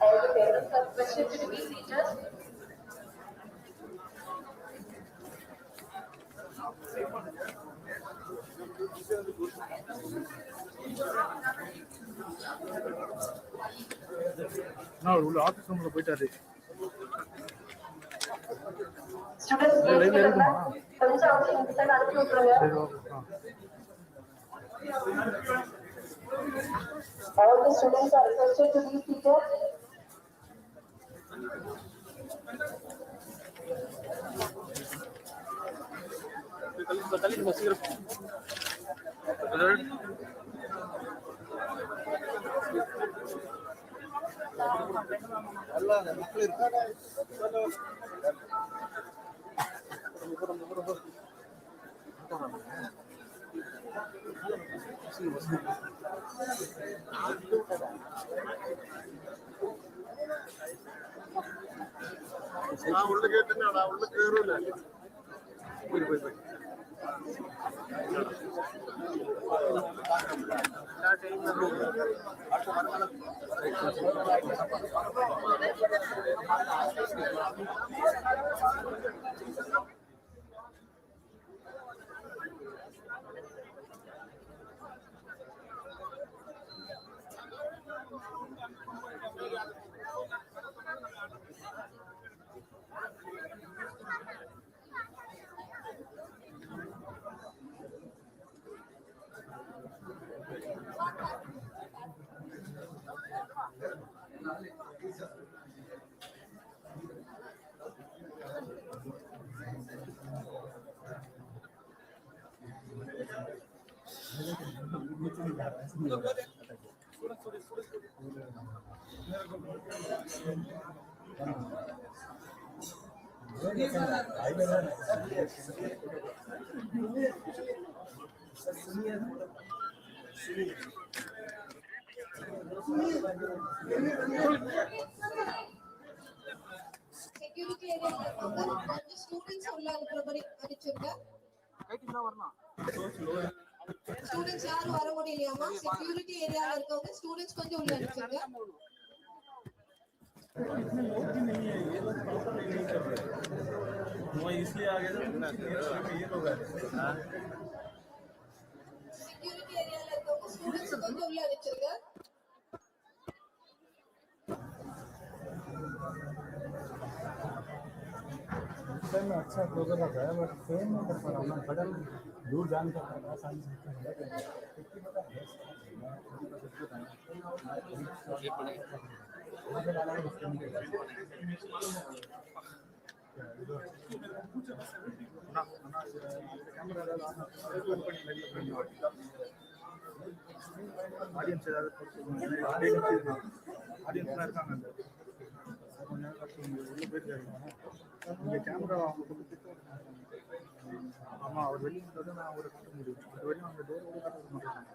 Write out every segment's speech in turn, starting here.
All the parents are requested to be seated. உள்ள office ரூம்ல போயிட்டாரு. Students, கொஞ்சம் அவங்க இந்த சைடு அனுப்பி விட்டுருங்க. All the students are requested to be seated. Security area கொஞ்சம் ஸ்டூடண்ட்ஸ் உள்ள இருக்கிறபடி அடிச்சுங்க. ஸ்டூடண்ட்ஸ் யாரும் வர முடியலையாமா? செக்யூரிட்டி ஏரியால இருக்கவங்க ஸ்டூடண்ட்ஸ் கொஞ்சம் உள்ள அடிச்சுங்க. इसलिए आगे ये लोग செக்யூரிட்டி ஏரியால இருக்கவங்க ஸ்டூடண்ட்ஸ் கொஞ்சம் உள்ள அடிச்சுங்க. में अच्छा क्लोजर लग रहा है बट फेम नहीं कर पा रहा हूँ ना बटन दूर जान कर आसानी से ஆடியன்ஸ் ஏதாவது ஆடியன்ஸ்லாம் இருக்காங்க கொஞ்ச நேரம் கஷ்டம் உள்ளே போயிருக்காரு இங்கே கேமரா அவங்க கொடுத்துட்டு ஆமாம் அவர் வெளியே வந்து நான் அவரை காட்ட முடியும் அது வரையும் அவங்க டோர் கூட காட்ட மாட்டேன்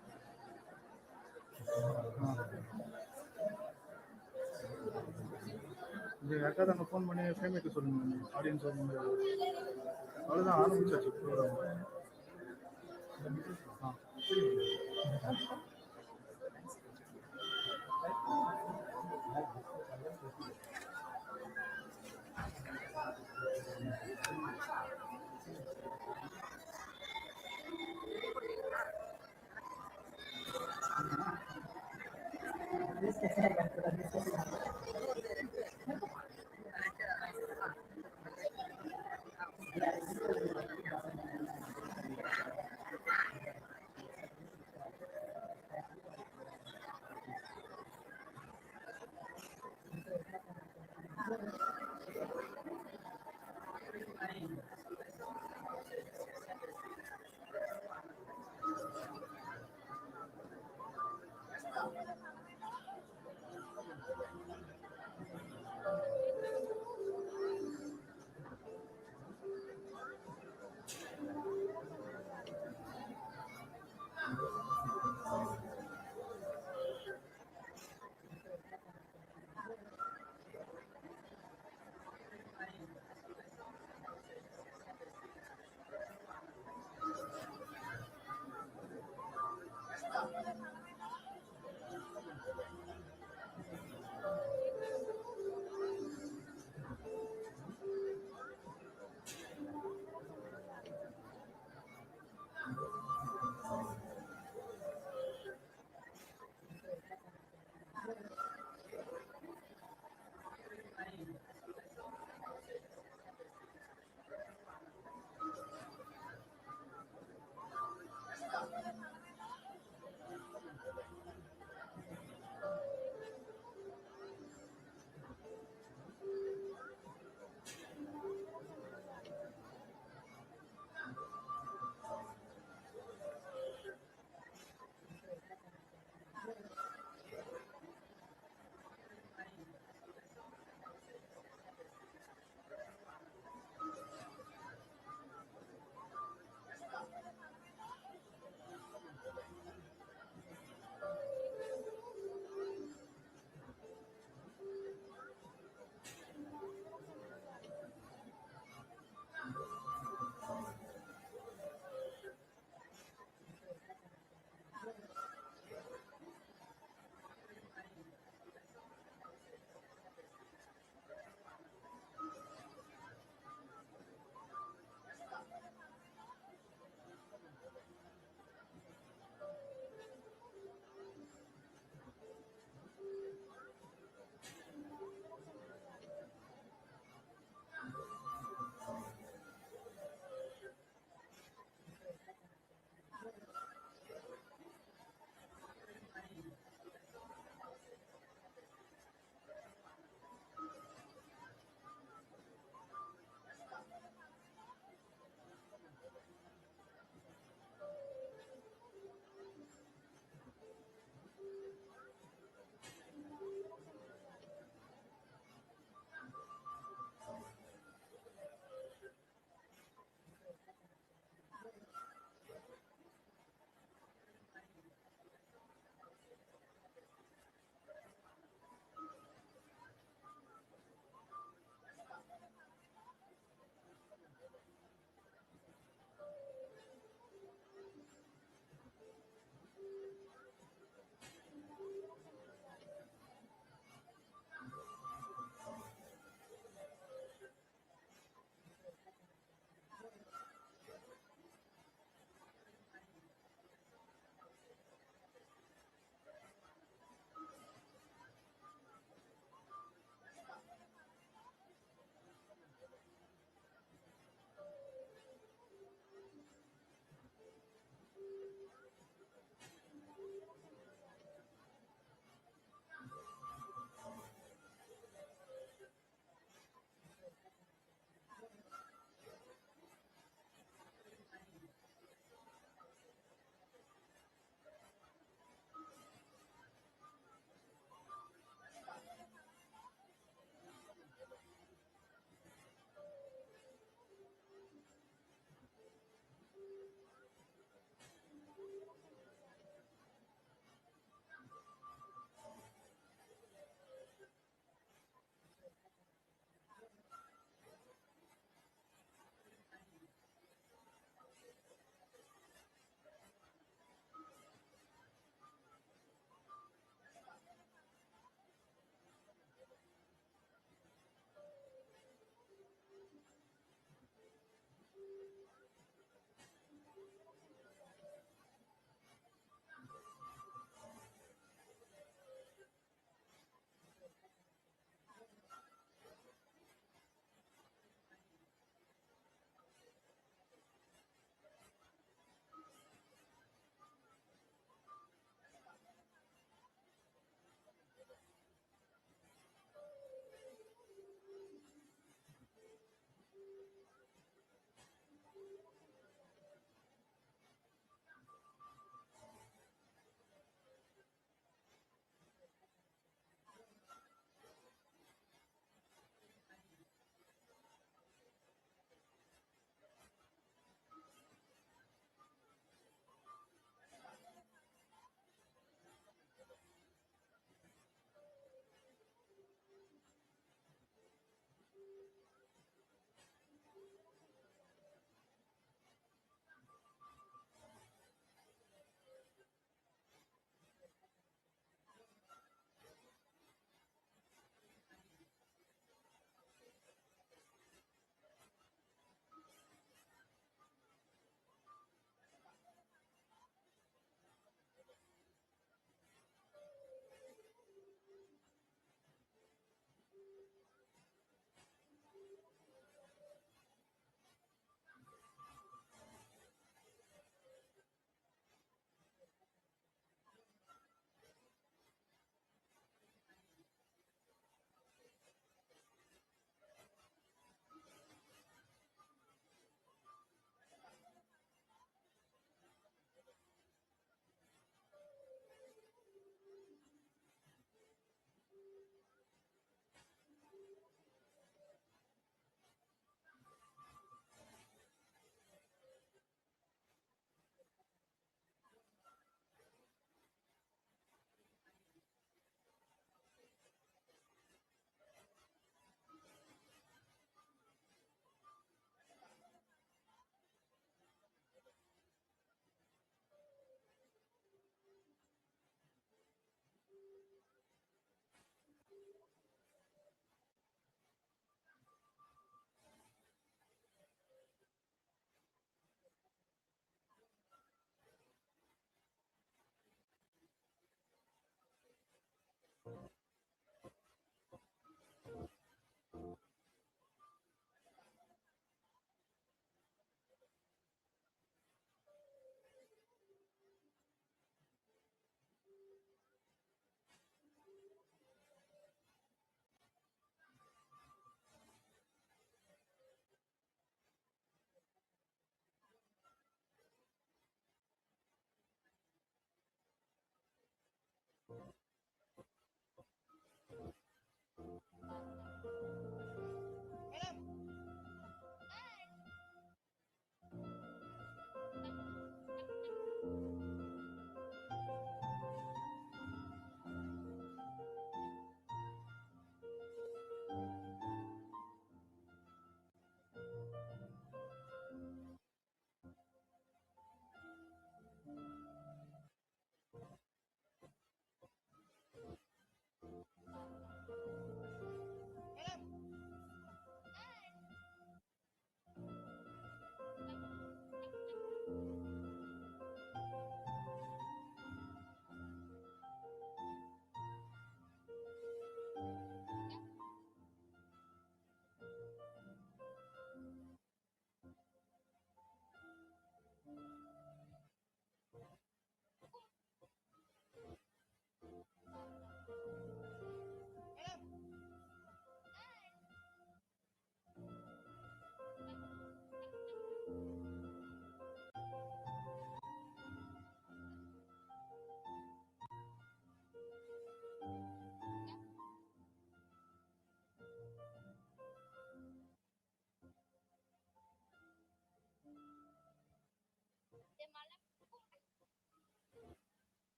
இது யாருக்காவது அங்கே ஃபோன் பண்ணி ஃபேம் வைக்க சொல்லுங்க ஆடியன்ஸ் அவ்வளோதான் ஆரம்பிச்சாச்சு program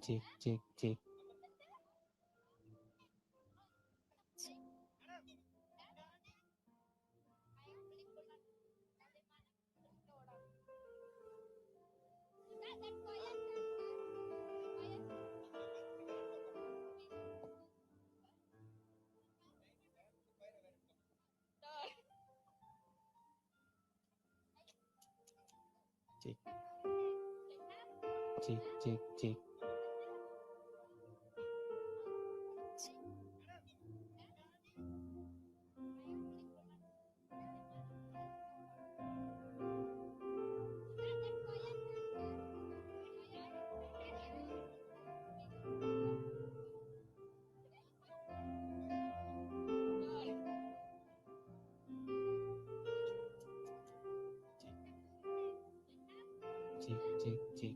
Check, check, check. Check. Check, check, check. Check, check, check.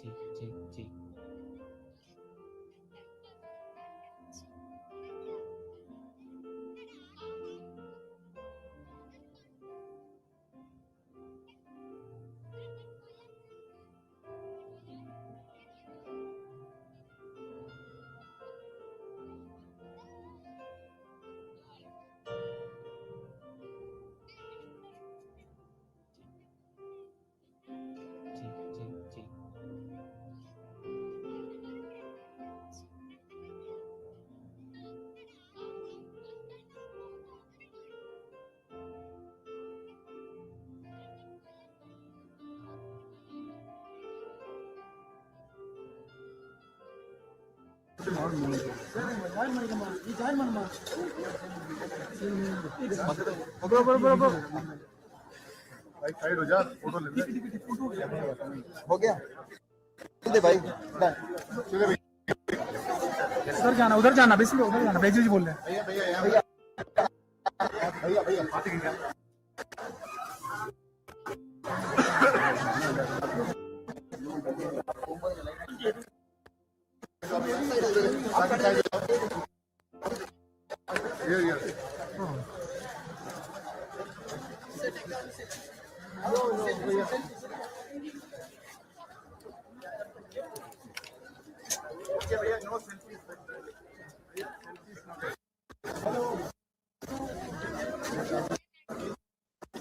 Check, check, check. Check, check, check. भाई साइड हो जा, फोटो ले ले। हो गया दे भाई उधर जाना बेसिकली उधर जाना बैजू जी बोल रहे हैं। भैया भैया भैया भैया भैया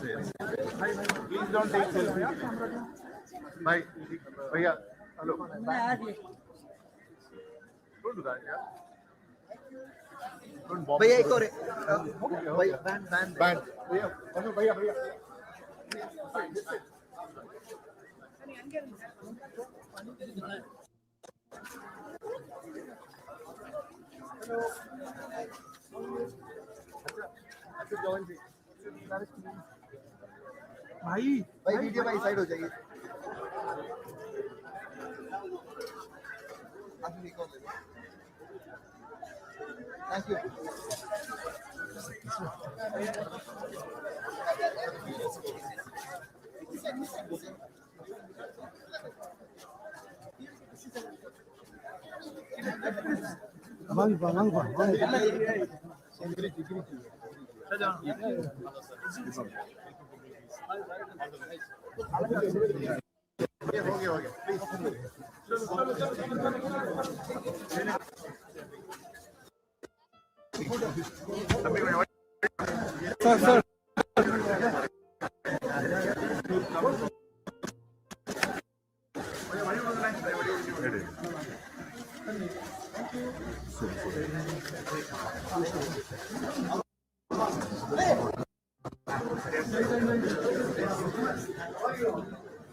Please don't take selfie. Bye. भैया हेलो don't do that यार don't bomb भैया एक और भाई बैंड भैया अनु भैया भैया भाई वीडियो भाई साइड हो जाइए Thank you.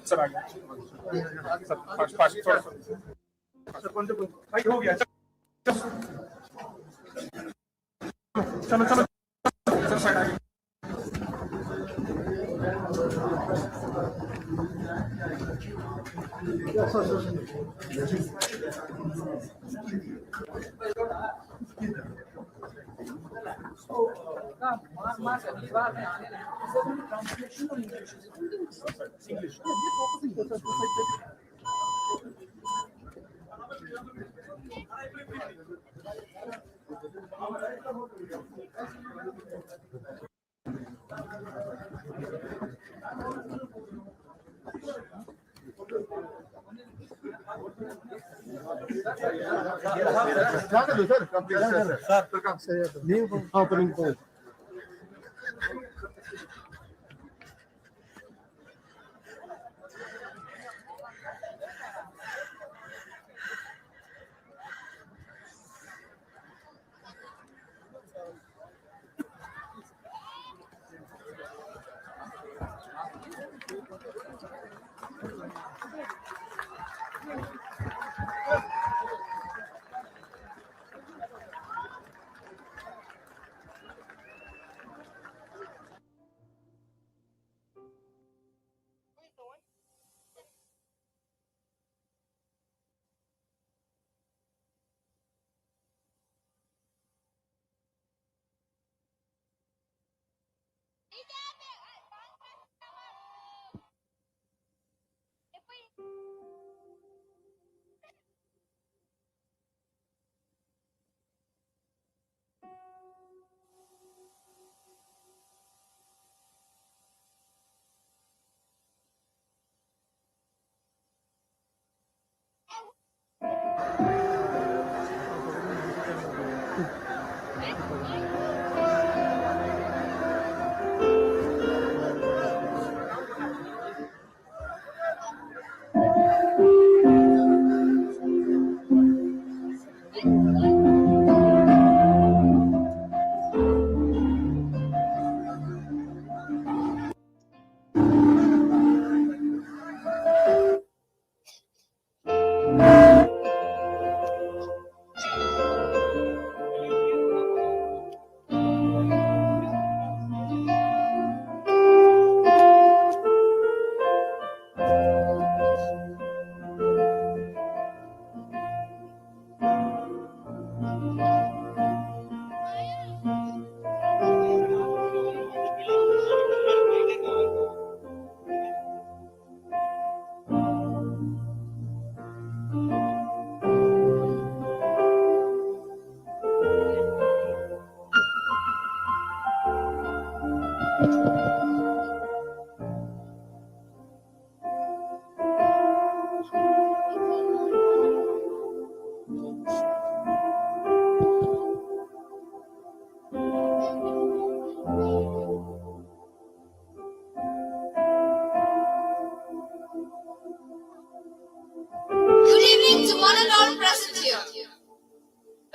सर आ गया सर फास्ट थोड़ा सर कौन भाई हो गया चलो चलो सर साइड आ गया Opening point.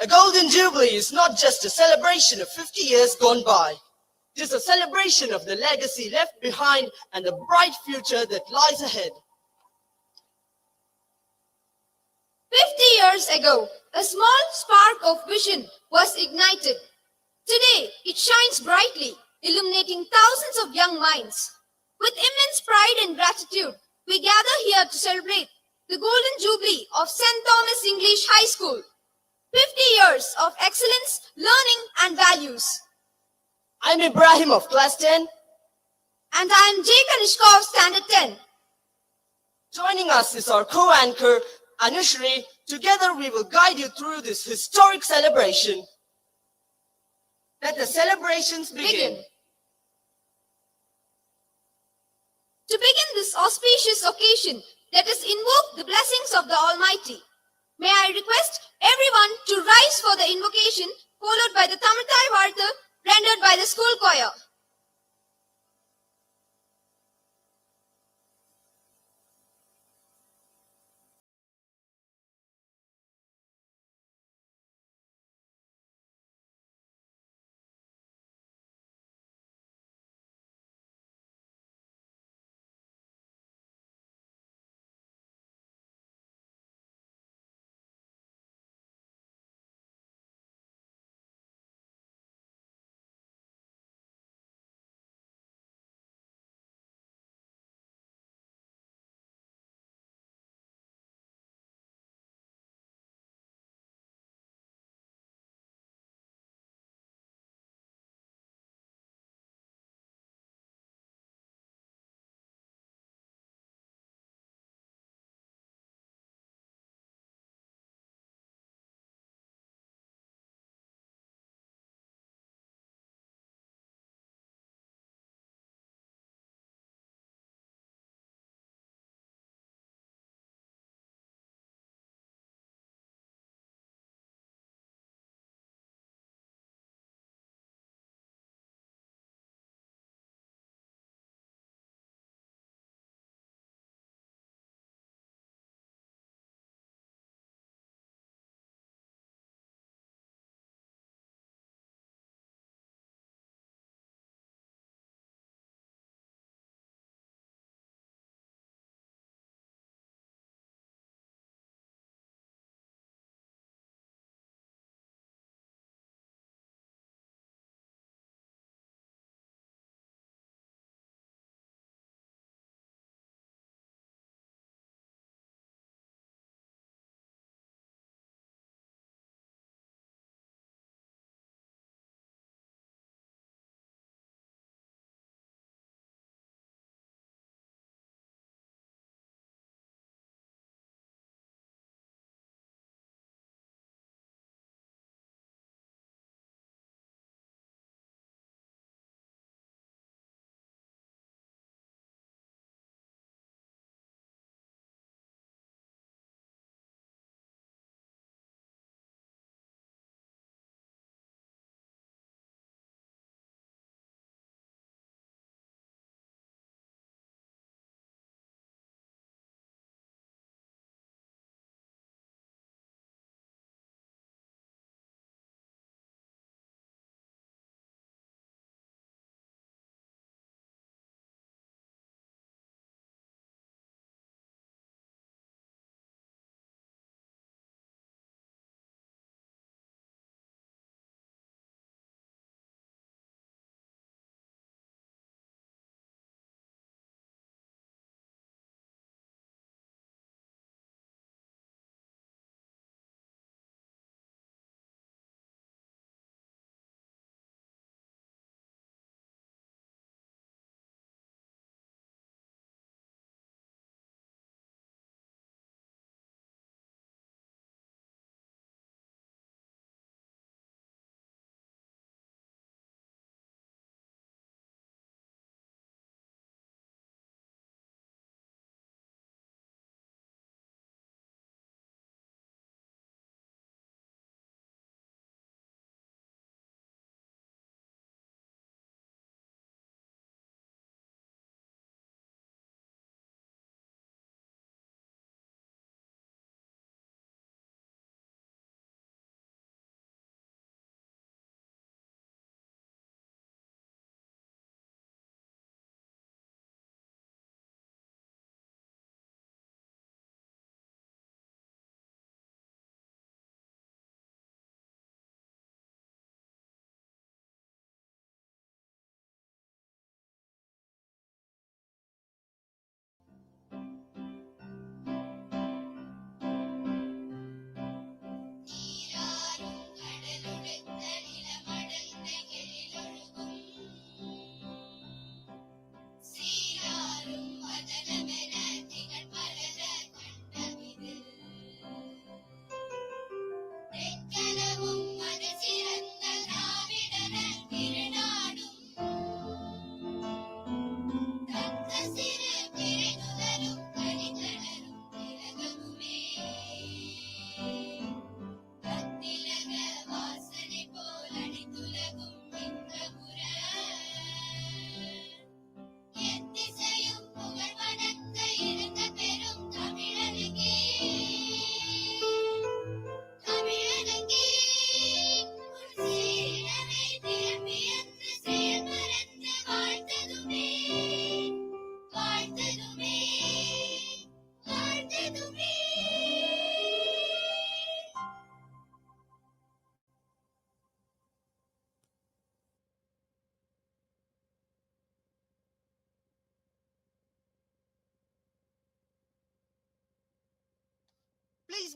A golden jubilee is not just a celebration of 50 years gone by. It is a celebration of the legacy left behind and the bright future that lies ahead. 50 years ago, a small spark of vision was ignited. Today, it shines brightly, illuminating thousands of young minds. With immense pride and gratitude, we gather here to celebrate the Golden Jubilee of St. Thomas English High School. 50 years of excellence, learning and values. I'm Ibrahim of Class 10. And I am J. Kanishkov, Standard 10. Joining us is our co-anchor, Anushri. Together we will guide you through this historic celebration. Let the celebrations begin. To begin this auspicious occasion, let us invoke the blessings of the Almighty. May I request everyone to rise for the invocation, followed by the Tamilthai Vartha rendered by the school choir.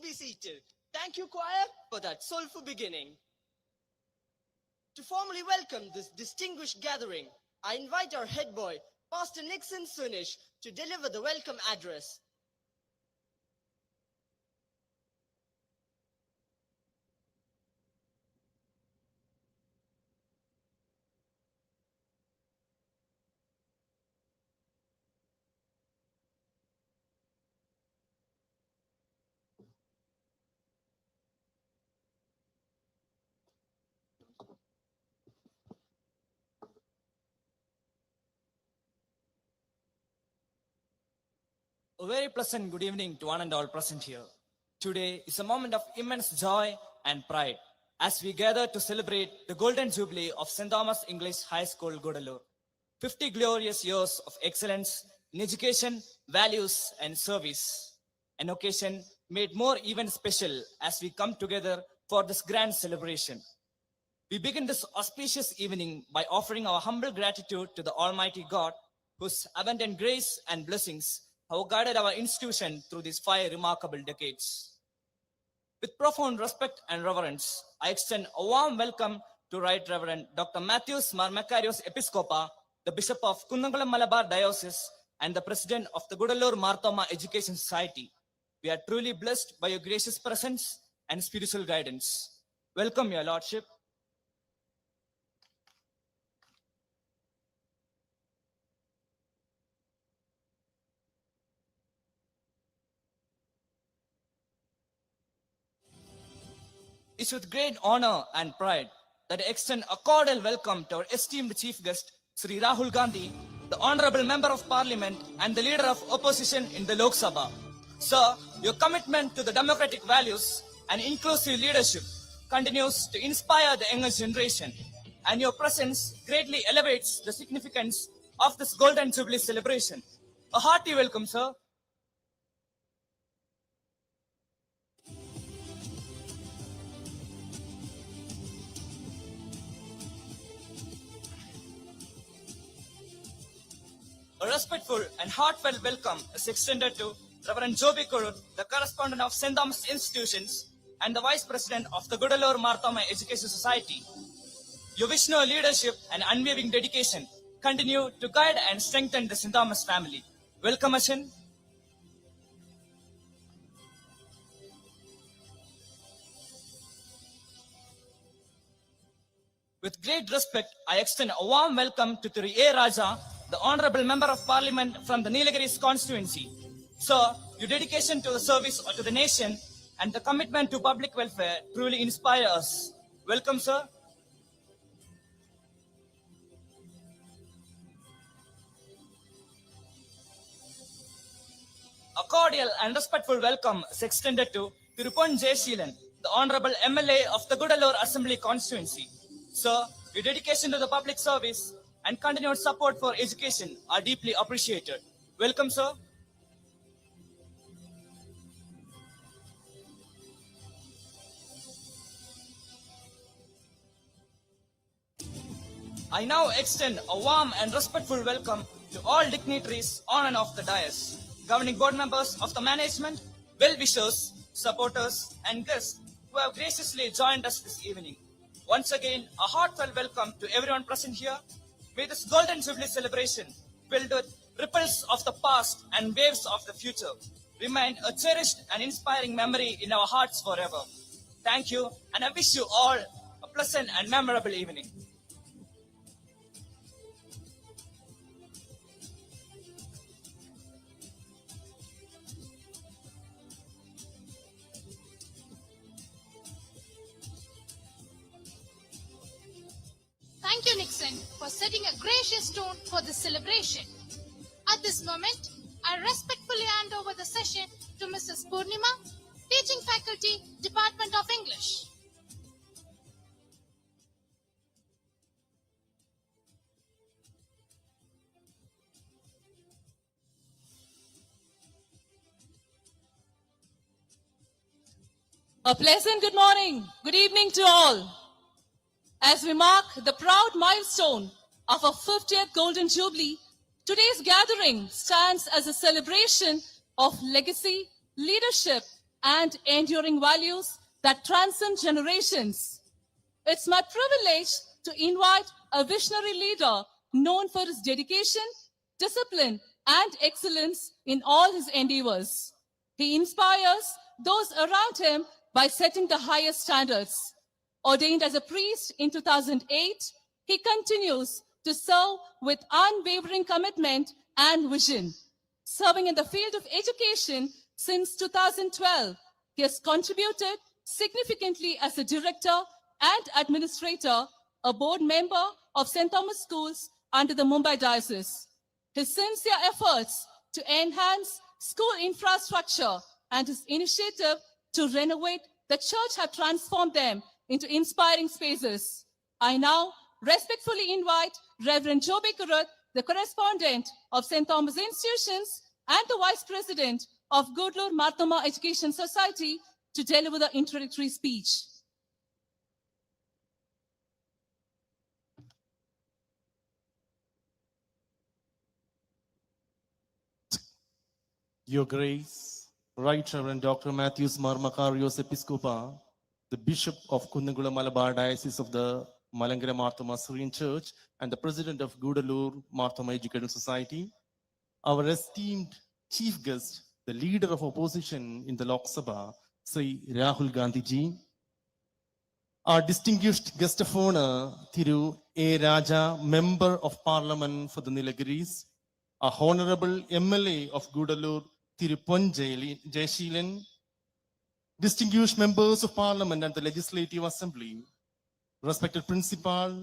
be seated. Thank you, choir, for that soulful beginning. To formally welcome this distinguished gathering, I invite our head boy, Pastor Nixon Sunish, to deliver the welcome address. A very pleasant good evening to one and all present here. Today is a moment of immense joy and pride as we gather to celebrate the Golden Jubilee of St. Thomas English High School, Gudalur. 50 glorious years of excellence in education, values, and service. An occasion made more even special as we come together for this grand celebration. We begin this auspicious evening by offering our humble gratitude to the Almighty God, whose abundant grace and blessings have guided our institution through these 5 remarkable decades. With profound respect and reverence, I extend a warm welcome to Right Reverend Dr. Matthews Marmakarios Episcopa, the Bishop of Kundangulam Malabar Diocese and the President of the Gudalur Marthoma Education Society. We are truly blessed by your gracious presence and spiritual guidance. Welcome, Your Lordship. It's with great honor and pride that I extend a cordial welcome to our esteemed chief guest, Sri Rahul Gandhi, the Honorable Member of Parliament and the Leader of Opposition in the Lok Sabha. Sir, your commitment to the democratic values and inclusive leadership continues to inspire the younger generation, and your presence greatly elevates the significance of this Golden Jubilee celebration. A hearty welcome, sir. A respectful and heartfelt welcome is extended to Reverend Joby Kurut, the correspondent of St. Thomas Institutions and the Vice President of the Gudalur Marthoma Education Society. Your visionary leadership and unwavering dedication continue to guide and strengthen the St. Thomas family. Welcome, Ashin. With great respect, I extend a warm welcome to Thiru A. Raja, the Honorable Member of Parliament from the Nilgiri constituency. Sir, your dedication to the service to the nation and the commitment to public welfare truly inspire us. Welcome, sir. A cordial and respectful welcome is extended to Tirupon J. Sheelan, the Honorable MLA of the Gudalur Assembly constituency. Sir, your dedication to the public service and continued support for education are deeply appreciated. Welcome, sir. I now extend a warm and respectful welcome to all dignitaries on and off the dais, governing board members of the management, well-wishers, supporters, and guests who have graciously joined us this evening. Once again, a heartfelt welcome to everyone present here. May this Golden Jubilee celebration, filled with ripples of the past and waves of the future, remain a cherished and inspiring memory in our hearts forever. Thank you, and I wish you all a pleasant and memorable evening. Thank you, Nixon, for setting a gracious tone for this celebration. At this moment, I respectfully hand over the session to Mrs. Purnima, Teaching Faculty, Department of English. A pleasant good morning, good evening to all. As we mark the proud milestone of our 50th Golden Jubilee, today's gathering stands as a celebration of legacy, leadership, and enduring values that transcend generations. It's my privilege to invite a visionary leader known for his dedication, discipline, and excellence in all his endeavors. He inspires those around him by setting the highest standards. Ordained as a priest in 2008, he continues to serve with unwavering commitment and vision. Serving in the field of education since 2012, he has contributed significantly as a director and administrator, a board member of St. Thomas Schools under the Mumbai Diocese. His sincere efforts to enhance school infrastructure and his initiative to renovate the church have transformed them into inspiring spaces. I now respectfully invite Reverend Joby Kurat, the correspondent of St. Thomas Institutions and the Vice President of Gudalur Marthoma Education Society, to deliver the introductory speech. Your Grace, Right Reverend Dr. Matthews Marmakarios Episcopa, the Bishop of Kunnagula Malabar Diocese of the Malangara Marthoma Syrian Church and the President of Gudalur Marthoma Education Society, our esteemed Chief Guest, the Leader of Opposition in the Lok Sabha, Sri Rahul Gandhi ji, our distinguished guest of honor, Thiru A. Raja, Member of Parliament for the Nilgiris, our Honorable MLA of Gudalur, Thiru Pon Jayashilan, distinguished members of Parliament and the Legislative Assembly, respected Principal,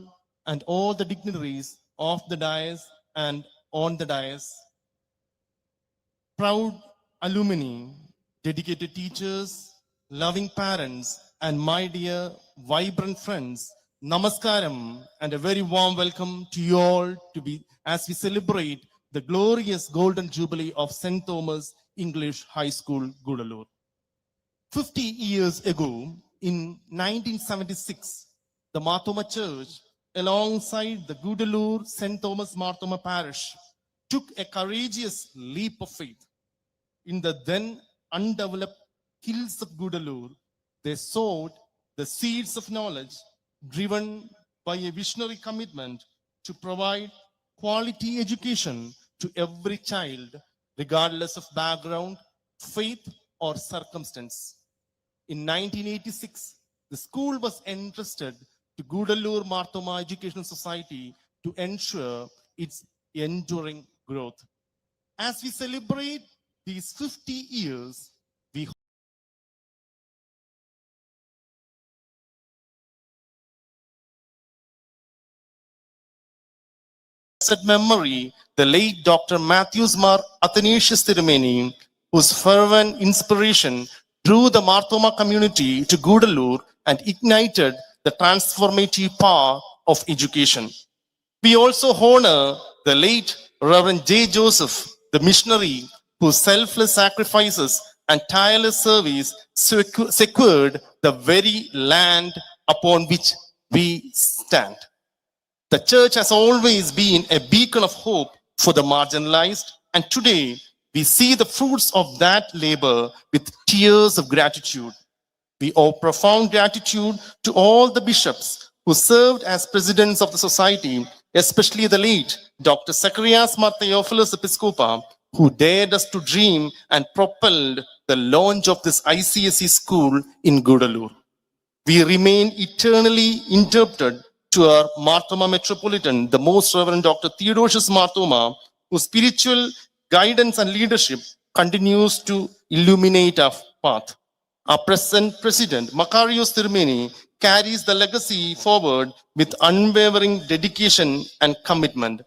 and all the dignitaries of the dais and on the dais, proud alumni, dedicated teachers, loving parents, and my dear vibrant friends, Namaskaram, and a very warm welcome to you all as we celebrate the glorious Golden Jubilee of St. Thomas English High School, Gudalur. 50 years ago, in 1976, the Marthoma Church, alongside the Gudalur St. Thomas Marthoma Parish, took a courageous leap of faith. In the then undeveloped hills of Gudalur, they sowed the seeds of knowledge, driven by a visionary commitment to provide quality education to every child, regardless of background, faith, or circumstance. In 1986, the school was entrusted to Gudalur Marthoma Education Society to ensure its enduring growth. As we celebrate these 50 years, we memory the late Dr. Matthews Mar Athanasius Tirumeni, whose fervent inspiration drew the Marthoma community to Gudalur and ignited the transformative power of education. We also honor the late Reverend J. Joseph, the missionary whose selfless sacrifices and tireless service secured the very land upon which we stand. The church has always been a beacon of hope for the marginalized, and today we see the fruits of that labor with tears of gratitude. We owe profound gratitude to all the bishops who served as presidents of the society, especially the late Dr. Zacharias Mar Theophilus Episcopa, who dared us to dream and propelled the launch of this ICSE school in Gudalur. We remain eternally indebted to our Marthoma Metropolitan, the Most Reverend Dr. Theodosius Marthoma, whose spiritual guidance and leadership continues to illuminate our path. Our present President, Makarios Tirumeni, carries the legacy forward with unwavering dedication and commitment.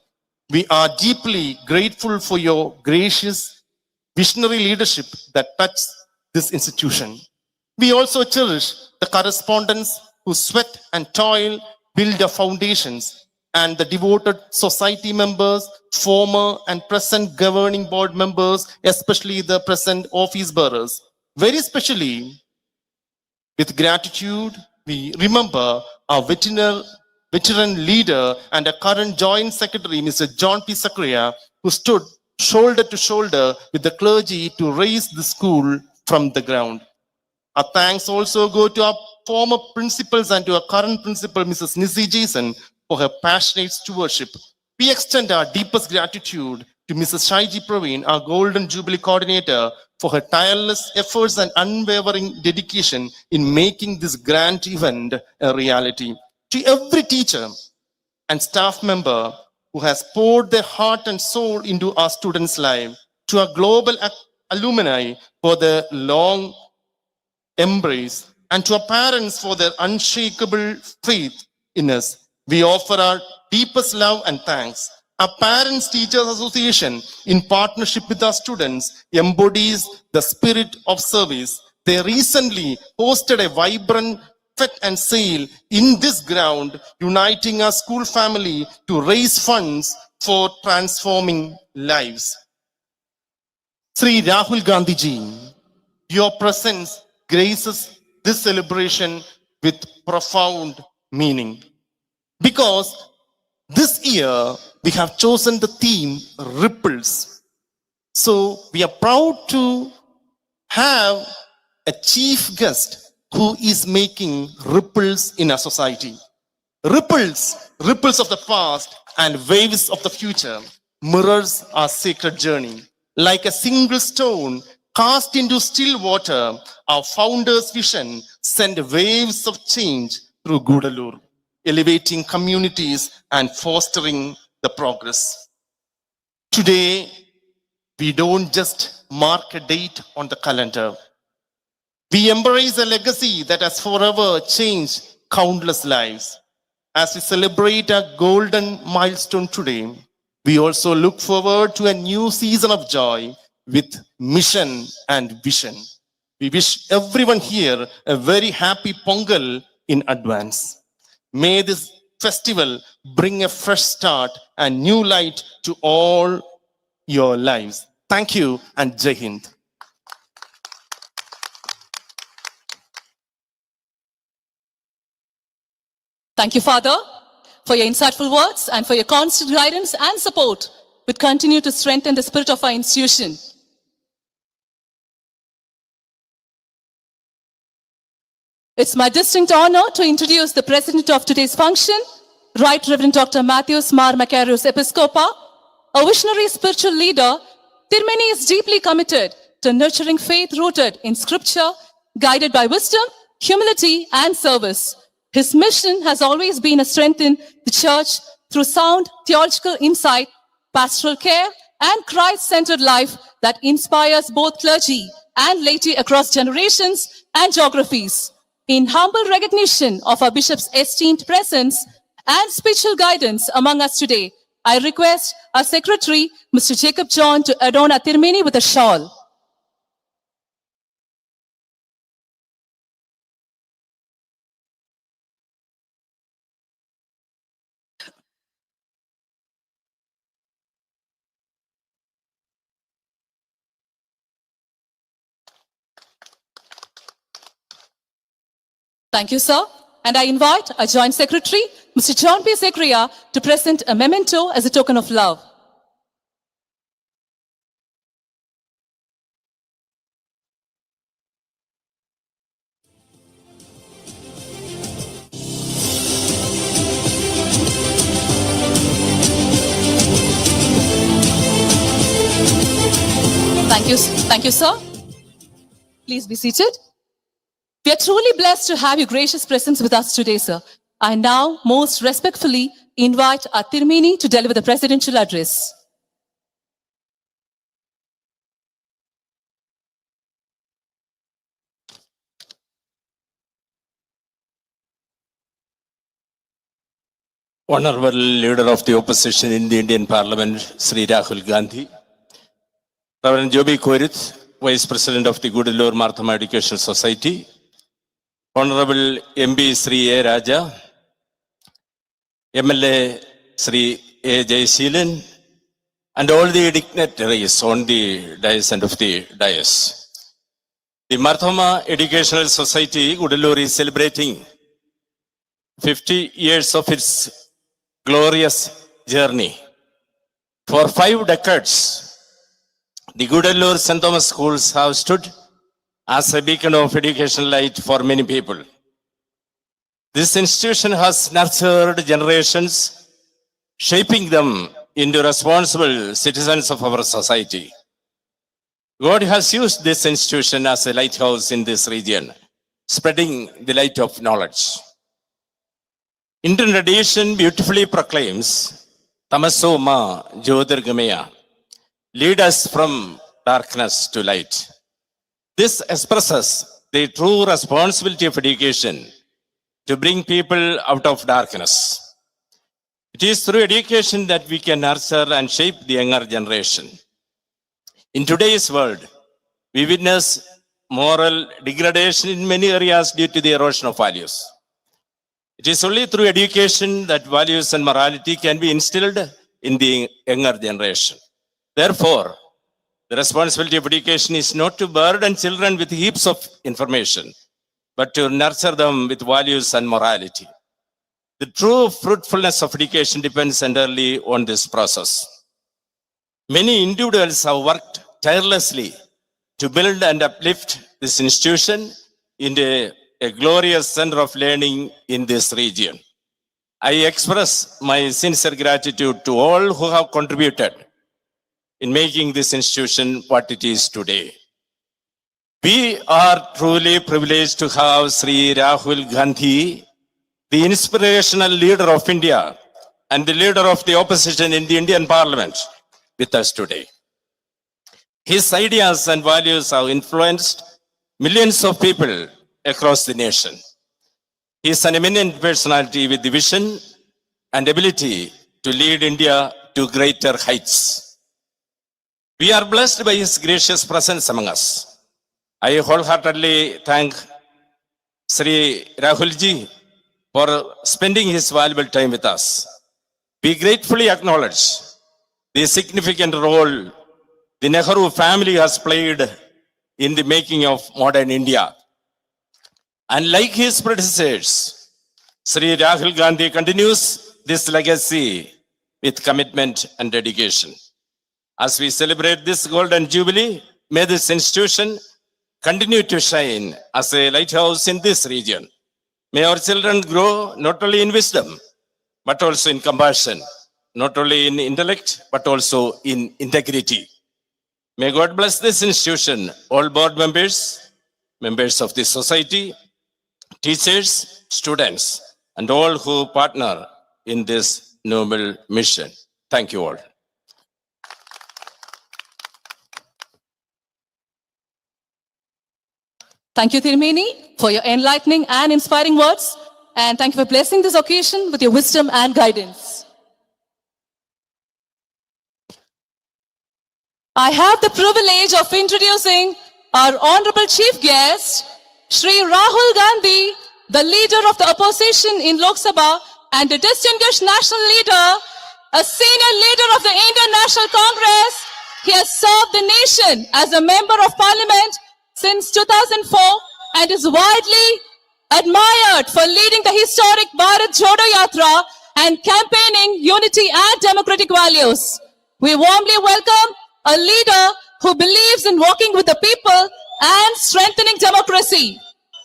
We are deeply grateful for your gracious, visionary leadership that touched this institution. We also cherish the correspondents who sweat and toil build the foundations, and the devoted society members, former and present governing board members, especially the present office bearers. Very specially, with gratitude, we remember our veteran leader and a current joint secretary, Mr. John P. Zachariah, who stood shoulder to shoulder with the clergy to raise the school from the ground. Our thanks also go to our former principals and to our current principal, Mrs. Nisi Jason, for her passionate stewardship. We extend our deepest gratitude to Mrs. Shaiji Praveen, our Golden Jubilee Coordinator, for her tireless efforts and unwavering dedication in making this grand event a reality. To every teacher and staff member who has poured their heart and soul into our students' lives, to our global alumni for their long embrace, and to our parents for their unshakable faith in us, we offer our deepest love and thanks. Our Parents Teachers Association, in partnership with our students, embodies the spirit of service. They recently hosted a vibrant fete and sale in this ground, uniting our school family to raise funds for transforming lives. Sri Rahul Gandhi ji, your presence graces this celebration with profound meaning. Because this year we have chosen the theme Ripples. So we are proud to have a chief guest who is making ripples in our society. Ripples, ripples of the past and waves of the future, mirrors our sacred journey. Like a single stone cast into still water, our founder's vision sent waves of change through Gudalur, elevating communities and fostering the progress. Today, we don't just mark a date on the calendar. We embrace a legacy that has forever changed countless lives. As we celebrate a golden milestone today, we also look forward to a new season of joy with mission and vision. We wish everyone here a very happy Pongal in advance. May this festival bring a fresh start and new light to all your lives. Thank you and Jai Hind. Thank you, Father, for your insightful words and for your constant guidance and support, which continue to strengthen the spirit of our institution. It's my distinct honor to introduce the president of today's function, Right Reverend Dr. Matthews Mar Macarius Episcopa, a visionary spiritual leader. Tirumeni is deeply committed to nurturing faith rooted in scripture, guided by wisdom, humility, and service. His mission has always been to strengthen the church through sound theological insight, pastoral care, and Christ-centered life that inspires both clergy and laity across generations and geographies. In humble recognition of our bishop's esteemed presence and spiritual guidance among us today, I request our secretary, Mr. Jacob John, to adorn our Tirumeni with a shawl. Thank you, sir. And I invite our Joint Secretary, Mr. John P. Secria, to present a memento as a token of love. Thank you, sir. Please be seated. We are truly blessed to have your gracious presence with us today, sir. I now most respectfully invite our Tirumeni to deliver the presidential address. Honorable Leader of the Opposition in the Indian Parliament, Sri Rahul Gandhi, Reverend Joby Koirith, Vice President of the Gudalur Marthama Educational Society, Honorable MB Sri A. Raja, MLA Sri A. Jayasheelan, and all the dignitaries on the dais and of the dais. The Marthama Educational Society, Gudalur, is celebrating 50 years of its glorious journey. For 5 decades, the Gudalur St. Thomas schools have stood as a beacon of educational light for many people. This institution has nurtured generations, shaping them into responsible citizens of our society. God has used this institution as a lighthouse in this region, spreading the light of knowledge. Indian tradition beautifully proclaims, Tamaso ma Jyotirgamaya, lead us from darkness to light. This expresses the true responsibility of education to bring people out of darkness. It is through education that we can nurture and shape the younger generation. In today's world, we witness moral degradation in many areas due to the erosion of values. It is only through education that values and morality can be instilled in the younger generation. Therefore, the responsibility of education is not to burden children with heaps of information, but to nurture them with values and morality. The true fruitfulness of education depends entirely on this process. Many individuals have worked tirelessly to build and uplift this institution into a glorious center of learning in this region. I express my sincere gratitude to all who have contributed in making this institution what it is today. We are truly privileged to have Sri Rahul Gandhi, the inspirational leader of India and the leader of the opposition in the Indian Parliament, with us today. His ideas and values have influenced millions of people across the nation. He is an eminent personality with the vision and ability to lead India to greater heights. We are blessed by his gracious presence among us. I wholeheartedly thank Sri Rahulji for spending his valuable time with us. We gratefully acknowledge the significant role the Nehru family has played in the making of modern India. And like his predecessors, Sri Rahul Gandhi continues this legacy with commitment and dedication. As we celebrate this golden jubilee, may this institution continue to shine as a lighthouse in this region. May our children grow not only in wisdom, but also in compassion, not only in intellect, but also in integrity. May God bless this institution, all board members, members of the society, teachers, students, and all who partner in this noble mission. Thank you all. Thank you, Tirumeni, for your enlightening and inspiring words. And thank you for blessing this occasion with your wisdom and guidance. I have the privilege of introducing our honorable chief guest, Shri Rahul Gandhi, the leader of the opposition in Lok Sabha and a distinguished national leader, a senior leader of the Indian National Congress. He has served the nation as a member of parliament since 2004 and is widely admired for leading the historic Bharat Jodo Yatra and campaigning unity and democratic values. We warmly welcome a leader who believes in working with the people and strengthening democracy.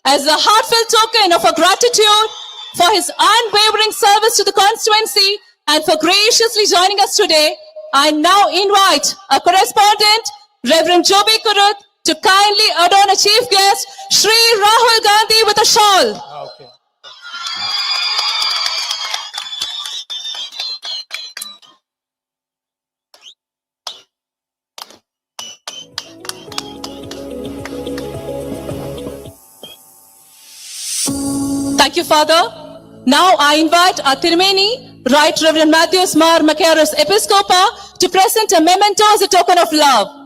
As a heartfelt token of our gratitude for his unwavering service to the constituency and for graciously joining us today, I now invite our correspondent, Reverend Joby Kurut, to kindly adorn a chief guest, Shri Rahul Gandhi, with a shawl. Okay. Thank you, Father. Now I invite our Tirumeni, Right Reverend Matthews Mar Macaros Episcopa, to present a memento as a token of love.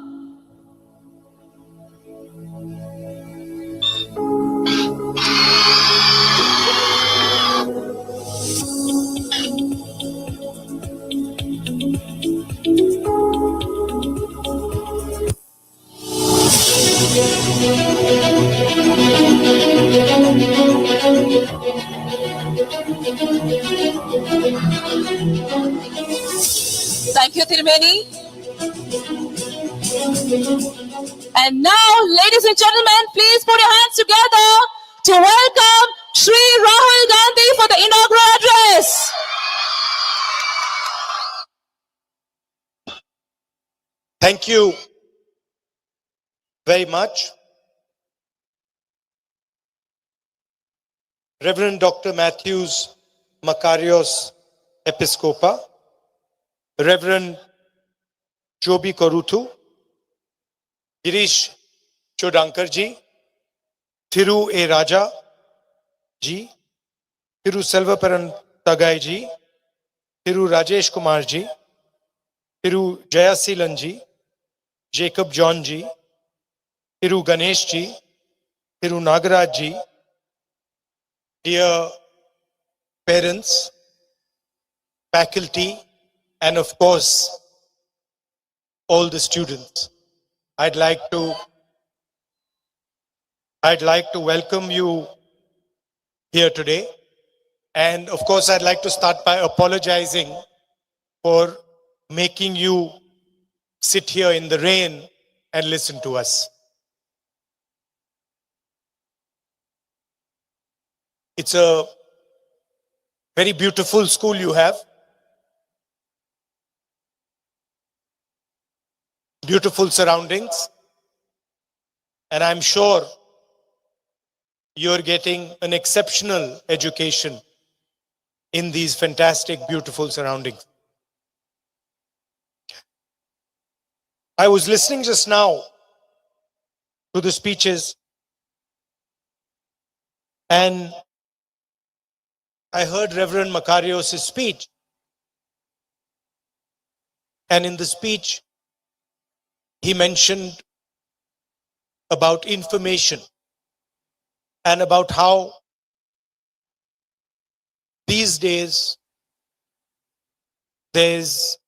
Thank you, Tirumeni. And now, ladies and gentlemen, please put your hands together to welcome Shri Rahul Gandhi for the inaugural address. Thank you very much. Reverend Dr. Matthews Makarios Episcopa, Reverend Jobi Korutu, Girish Chodankar ji, Thiru A. Raja ji, Thiru Selvaparan Tagai ji, Thiru Rajesh Kumar ji, Thiru Jayasilan ji, Jacob John ji, Thiru Ganesh ji, Thiru Nagaraj ji, dear parents, faculty, and of course, all the students. I'd like to welcome you here today. And of course, I'd like to start by apologizing for making you sit here in the rain and listen to us. It's a very beautiful school you have. Beautiful surroundings. And I'm sure you're getting an exceptional education in these fantastic, beautiful surroundings. I was listening just now to the speeches, and I heard Reverend Makarios' speech. And in the speech, he mentioned about information and about how these days there's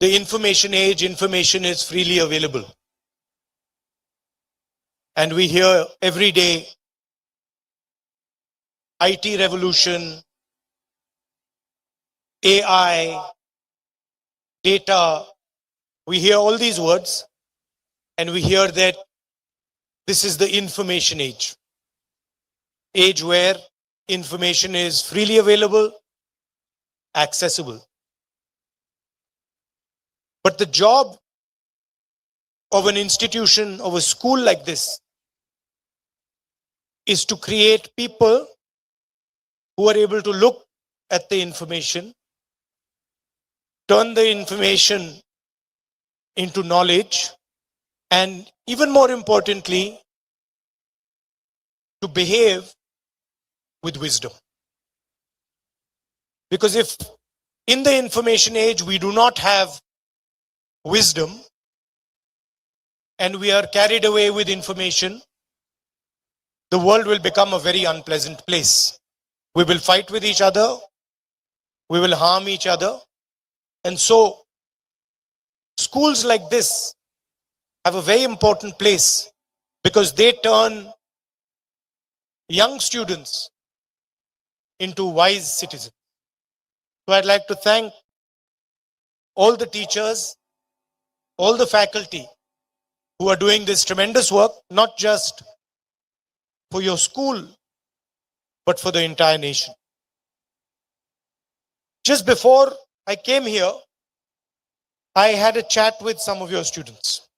the information age, information is freely available. And we hear every day IT revolution, AI, data. We hear all these words, and we hear that this is the information age where information is freely available, accessible. But the job of an institution, of a school like this, is to create people who are able to look at the information, turn the information into knowledge, and even more importantly, to behave with wisdom. Because if in the information age we do not have wisdom and we are carried away with information, the world will become a very unpleasant place. We will fight with each other, we will harm each other. And so schools like this have a very important place because they turn young students into wise citizens. So I'd like to thank all the teachers, all the faculty who are doing this tremendous work, not just for your school, but for the entire nation. Just before I came here, I had a chat with some of your students.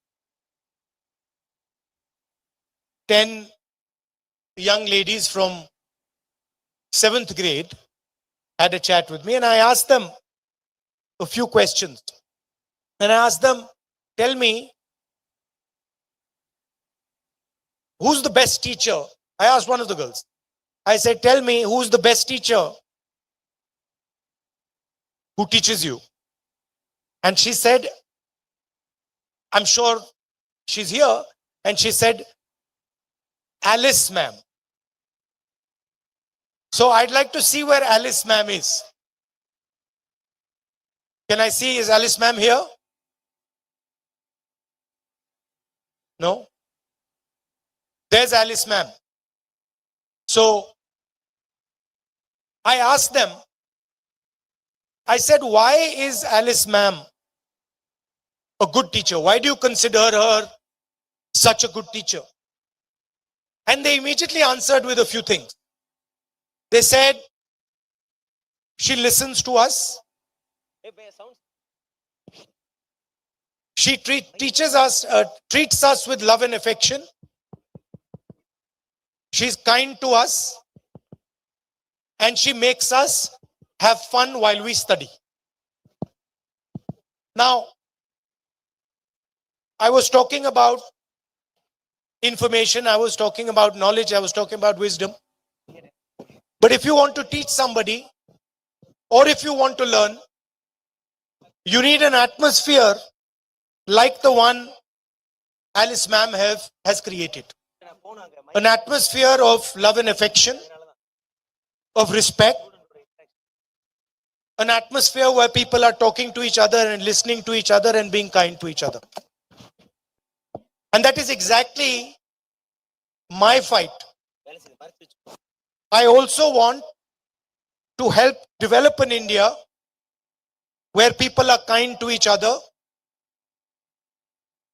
10 young ladies from 7th grade had a chat with me, and I asked them a few questions. And I asked them, tell me, who's the best teacher? I asked one of the girls. I said, tell me, who's the best teacher who teaches you? And she said, I'm sure she's here. And she said, Alice ma'am. So I'd like to see where Alice ma'am is. Can I see, is Alice ma'am here? No? There's Alice ma'am. So I asked them, I said, why is Alice ma'am a good teacher? Why do you consider her such a good teacher? And they immediately answered with a few things. They said, she listens to us. She treats us with love and affection. She's kind to us. And she makes us have fun while we study. Now, I was talking about information, I was talking about knowledge, I was talking about wisdom. But if you want to teach somebody, or if you want to learn, you need an atmosphere like the one Alice ma'am has created. An atmosphere of love and affection, of respect, an atmosphere where people are talking to each other and listening to each other and being kind to each other. And that is exactly my fight. I also want to help develop an India where people are kind to each other,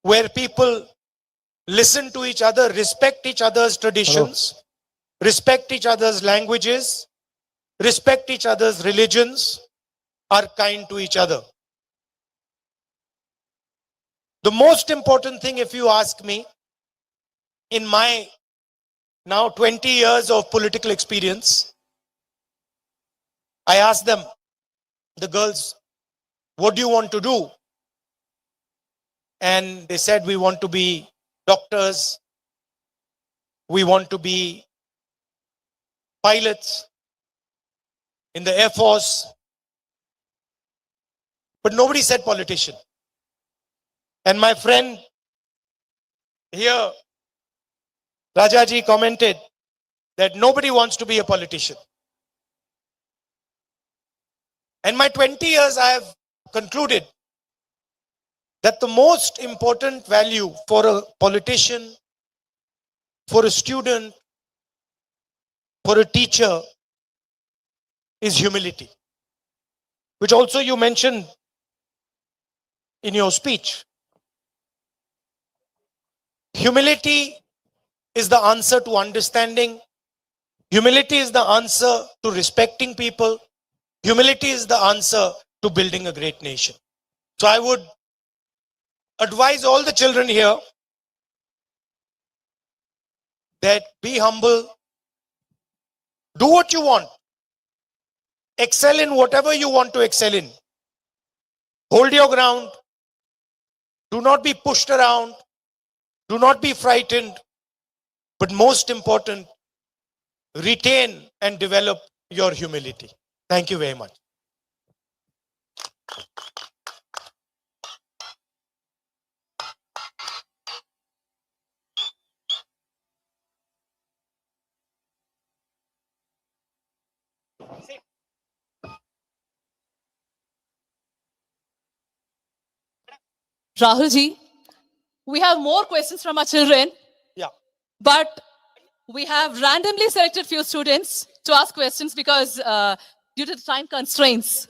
where people listen to each other, respect each other's traditions, respect each other's languages, respect each other's religions, are kind to each other. The most important thing, if you ask me, in my now 20 years of political experience, I asked them, the girls, what do you want to do? And they said, we want to be doctors, we want to be pilots in the Air Force, but nobody said politician. And my friend here, Rajaji, commented that nobody wants to be a politician. And my 20 years, I have concluded that the most important value for a politician, for a student, for a teacher is humility, which also you mentioned in your speech. Humility is the answer to understanding. Humility is the answer to respecting people. Humility is the answer to building a great nation. So I would advise all the children here that be humble, do what you want, excel in whatever you want to excel in. Hold your ground, do not be pushed around, do not be frightened, but most important, retain and develop your humility. Thank you very much. Rahulji, we have more questions from our children. Yeah. But we have randomly selected few students to ask questions because due to the time constraints.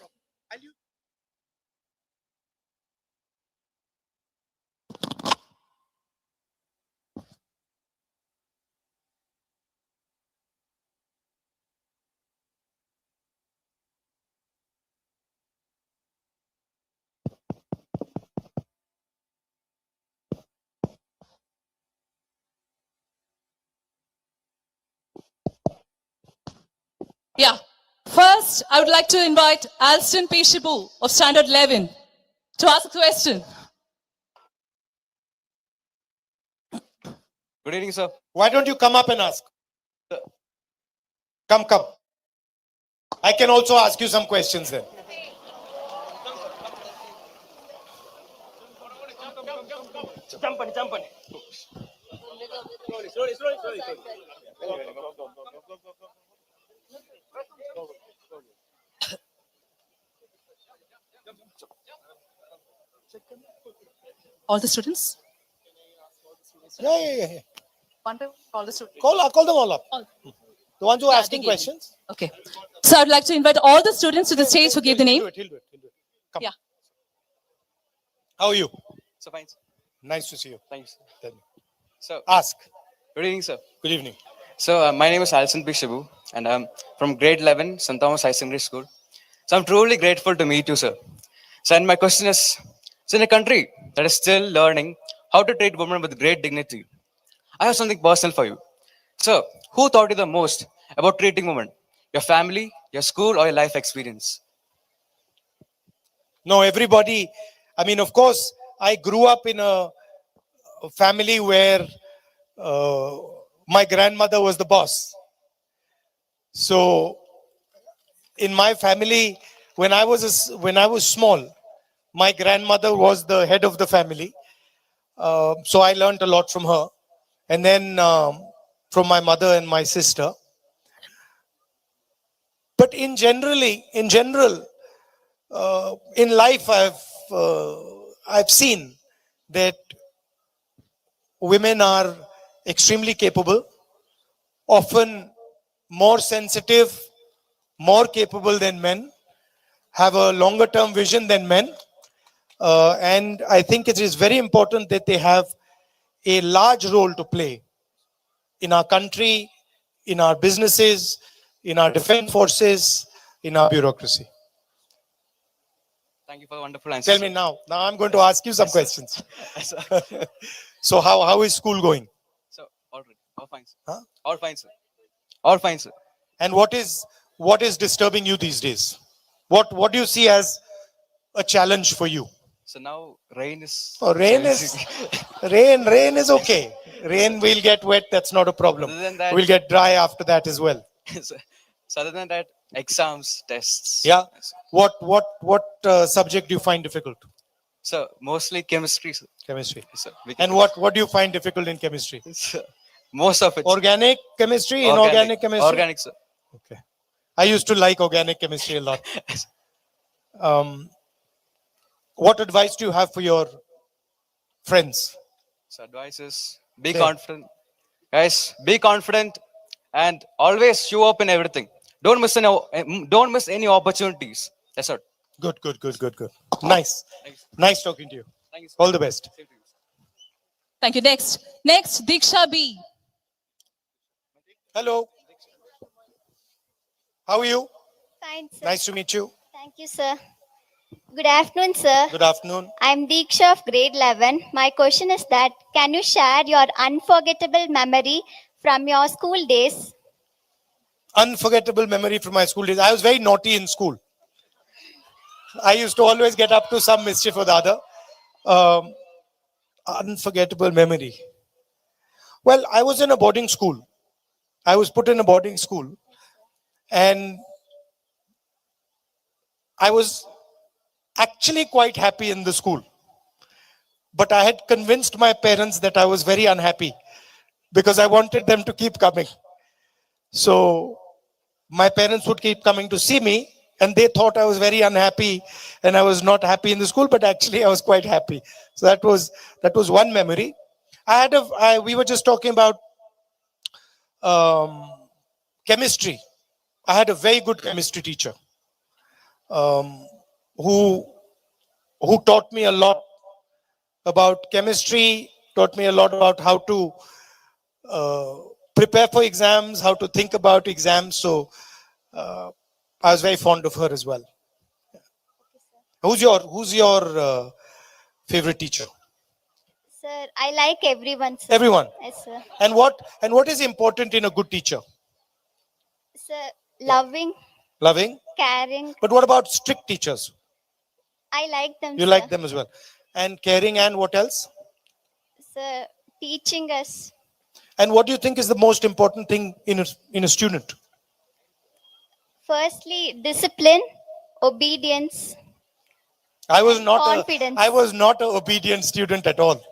Yeah. First, I would like to invite Alston Peshibu of Standard 11 to ask a question. Good evening, sir. Why don't you come up and ask? Come. I can also ask you some questions then. Jump on. Slowly. All the students? Yeah. One by one, all the students. Call them all up. All. The ones who are Yeah, asking they gave questions. Okay. So I'd like to invite all the students to the stage who gave the name. He'll do it. Come. Yeah. How are you? So fine. Sir. Nice to see you. Thanks. Tell me. So Ask. good evening, sir. Good evening. So my name is Alison P. Shibu, and I'm from grade 11, St. Thomas High Secondary School. So I'm truly grateful to meet you, sir. So and my question is, so in a country that is still learning how to treat women with great dignity, I have something personal for you. So who taught you the most about treating women? Your family, your school, or your life experience? No, everybody. I mean, of course, I grew up in a family where my grandmother was the boss. So in my family, when I was small, my grandmother was the head of the family. So I learned a lot from her, and then from my mother and my sister. But in general, in life, I've seen that women are extremely capable, often more sensitive, more capable than men, have a longer term vision than men. And I think it is very important that they have a large role to play in our country, in our businesses, in our defense forces, in our bureaucracy. Thank you for the wonderful answer. Tell me now. Now I'm going to ask you some Yes, sir. questions. Yes, sir. So how is school going? So all right, all fine, sir. Huh? All fine, sir. All fine, sir. And what is disturbing you these days? What do you see as a challenge for you? So now rain is. Oh, rain is okay. Rain will get wet. That's not a problem. Other than that- We'll get dry after that as well. So other than that, exams, tests. Yeah. Yes. What subject do you find difficult? So mostly chemistry, sir. Chemistry. Yes, sir. And what do you find difficult in chemistry? Sir, most of it. Organic chemistry, inorganic chemistry. Organic, sir. Okay. I used to like organic chemistry a lot. What advice do you have for your friends? So advice is be Yeah. confident, guys. Be confident and always show up in everything. Don't miss any opportunities. That's all. Good. Nice. Thanks. Nice talking to you. Thank you, sir. All the best. Same to you, sir. Thank you. Next, Diksha B. Hello. How are you? Fine, sir. Nice to meet you. Thank you, sir. Good afternoon, sir. Good afternoon. I'm Deeksha of grade 11. My question is that, can you share your unforgettable memory from your school days? Unforgettable memory from my school days. I was very naughty in school. I used to always get up to some mischief or the other. Unforgettable memory. Well, I was in a boarding school. I was put in a boarding school, and I was actually quite happy in the school. But I had convinced my parents that I was very unhappy because I wanted them to keep coming. So my parents would keep coming to see me, and they thought I was very unhappy and I was not happy in the school, but actually I was quite happy. So that was one memory. We were just talking about chemistry. I had a very good chemistry teacher who taught me a lot about chemistry, taught me a lot about how to prepare for exams, how to think about exams. So I was very fond of her as well. Who's your favorite teacher? Sir, I like everyone, sir. Everyone. Yes, sir. And what is important in a good teacher? Sir, loving, Loving. caring. But what about strict teachers? I like them, You sir. like them as well. And caring, and what else? Sir, teaching us. And what do you think is the most important thing in a student? Firstly, discipline, obedience. I was not Confidence. I was not an obedient student at all.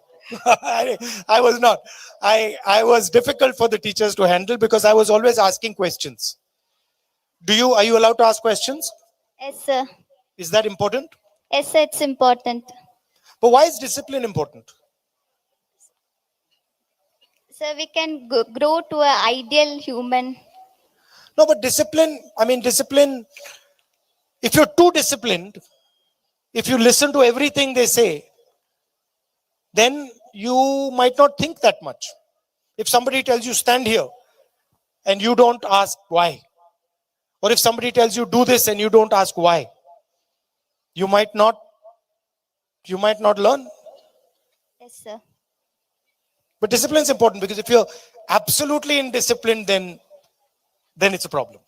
I was not. I was difficult for the teachers to handle because I was always asking questions. Are you allowed to ask questions? Yes, sir. Is that important? Yes, sir, it's important. But why is discipline important? Sir, we can grow to an ideal human. No, but discipline, if you're too disciplined, if you listen to everything they say, then you might not think that much. If somebody tells you stand here and you don't ask why, or if somebody tells you do this and you don't ask why, you might not learn. Yes, sir. But discipline is important, because if you're absolutely indisciplined, then it's a problem.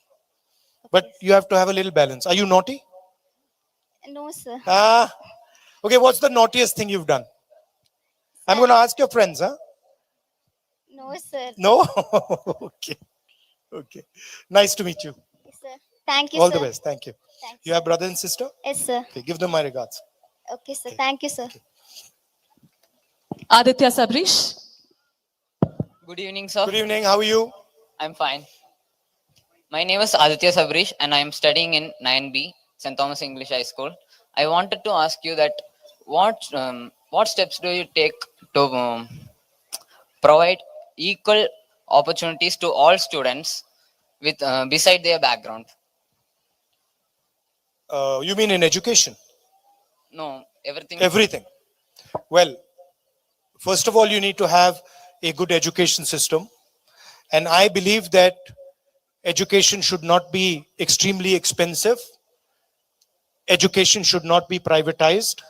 But you have to have a little balance. Are you naughty? No, sir. Okay, what's the naughtiest thing you've done? I'm going to ask your friends, huh? No, sir. No? Okay. Nice to meet you. Yes, sir. Thank you, All sir. the best. Thank you. Thanks, You have brother and sister? Yes, sir. Okay, give them my regards. Okay, sir. Thank you, sir. Aditya Sabrish. Good evening, sir. Good evening. How are you? I'm fine. My name is Aditya Sabrish and I am studying in 9B, St. Thomas English High School. I wanted to ask you that what steps do you take to provide equal opportunities to all students with beside their background? You mean in education? No, everything. Everything. Well, first of all, you need to have a good education system. And I believe that education should not be extremely expensive. Education should not be privatized.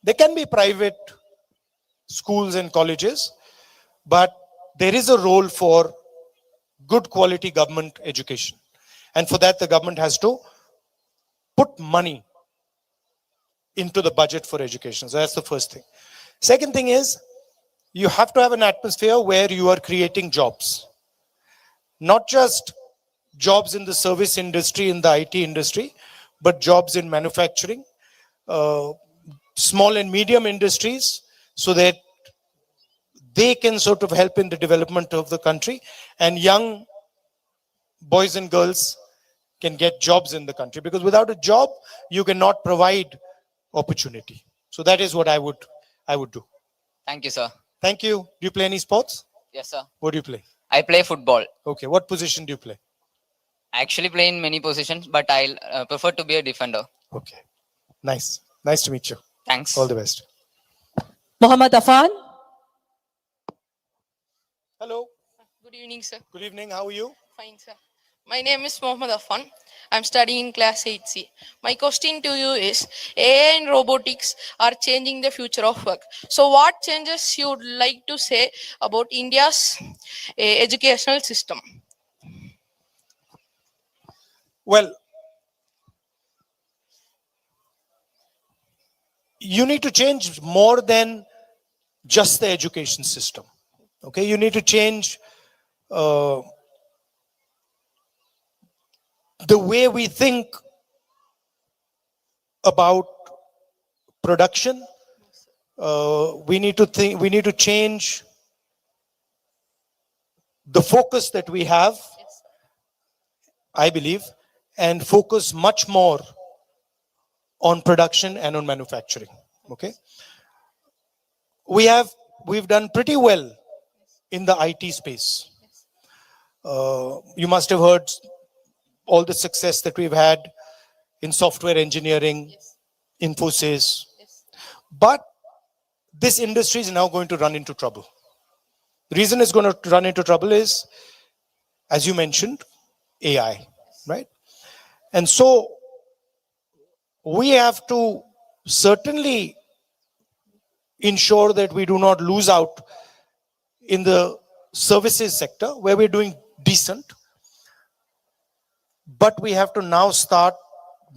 There can be private schools and colleges, but there is a role for good quality government education. And for that, the government has to put money into the budget for education. So that's the first thing. Second thing is, you have to have an atmosphere where you are creating jobs. Not just jobs in the service industry, in the IT industry, but jobs in manufacturing, small and medium industries, so that they can sort of help in the development of the country, and young boys and girls can get jobs in the country, because without a job you cannot provide opportunity. So that is what I would do. Thank you, sir. Thank you. Do you play any sports? Yes, sir. What do you play? I play football. Okay, what position do you play? I actually play in many positions, but I'll prefer to be a defender. Okay, nice to meet you. Thanks. All the best. Mohammad Afan. Hello. Good evening, sir. Good evening. How are you? Fine, sir. My name is Mohammad Afan. I'm studying in class 8C. My question to you is, AI and robotics are changing the future of work. So what changes you would like to say about India's educational system? Well, you need to change more than just the education system. Okay, you need to change the way we think about production. We need to change the focus that we have, I believe, and focus much more on production and on manufacturing. Okay, we've done pretty well in the IT space. You must have heard all the success that we've had in software engineering, Infosys. But this industry is now going to run into trouble. The reason it's going to run into trouble is, as you mentioned, AI, right? And so we have to certainly ensure that we do not lose out in the services sector, where we're doing decent. But we have to now start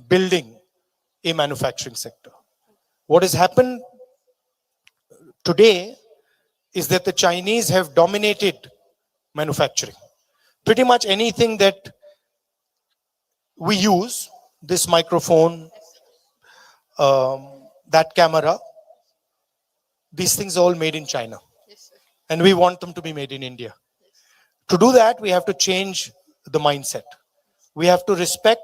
building a manufacturing sector. What has happened today is that the Chinese have dominated manufacturing. Pretty much anything that we use, this microphone, that camera, these things are all made in China. And we want them to be made in India. To do that, we have to change the mindset. We have to respect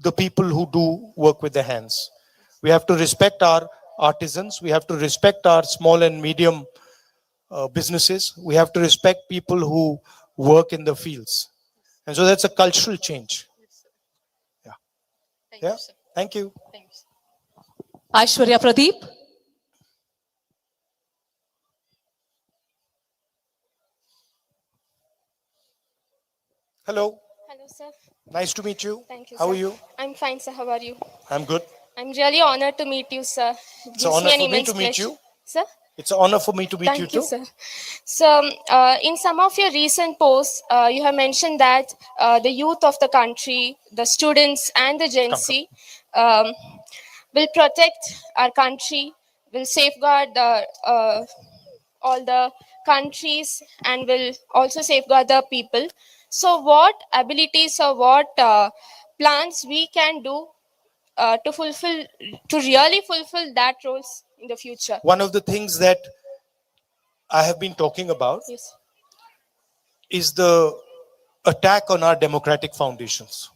the people who do work with their hands. We have to respect our artisans. We have to respect our small and medium businesses. We have to respect people who work in the fields. And so that's a cultural change. Yeah. Thank you, sir. Thank you. Thanks. Aishwarya Pradeep. Hello. Hello, sir. Nice to meet you. Thank you, How sir. are you? I'm fine, sir. How are you? I'm good. I'm really honored to meet you, sir. It It's an gives honor me an for me immense to meet pleasure. you. Sir? It's an honor for me to meet you Thank you, too. sir. So, in some of your recent posts, you have mentioned that the youth of the country, the students and the Gen Z will protect our country, will safeguard all the countries, and will also safeguard the people. So, what abilities or what plans we can do to really fulfill that roles in the future? One of the things that I have been talking about Yes. is the attack on our democratic foundations.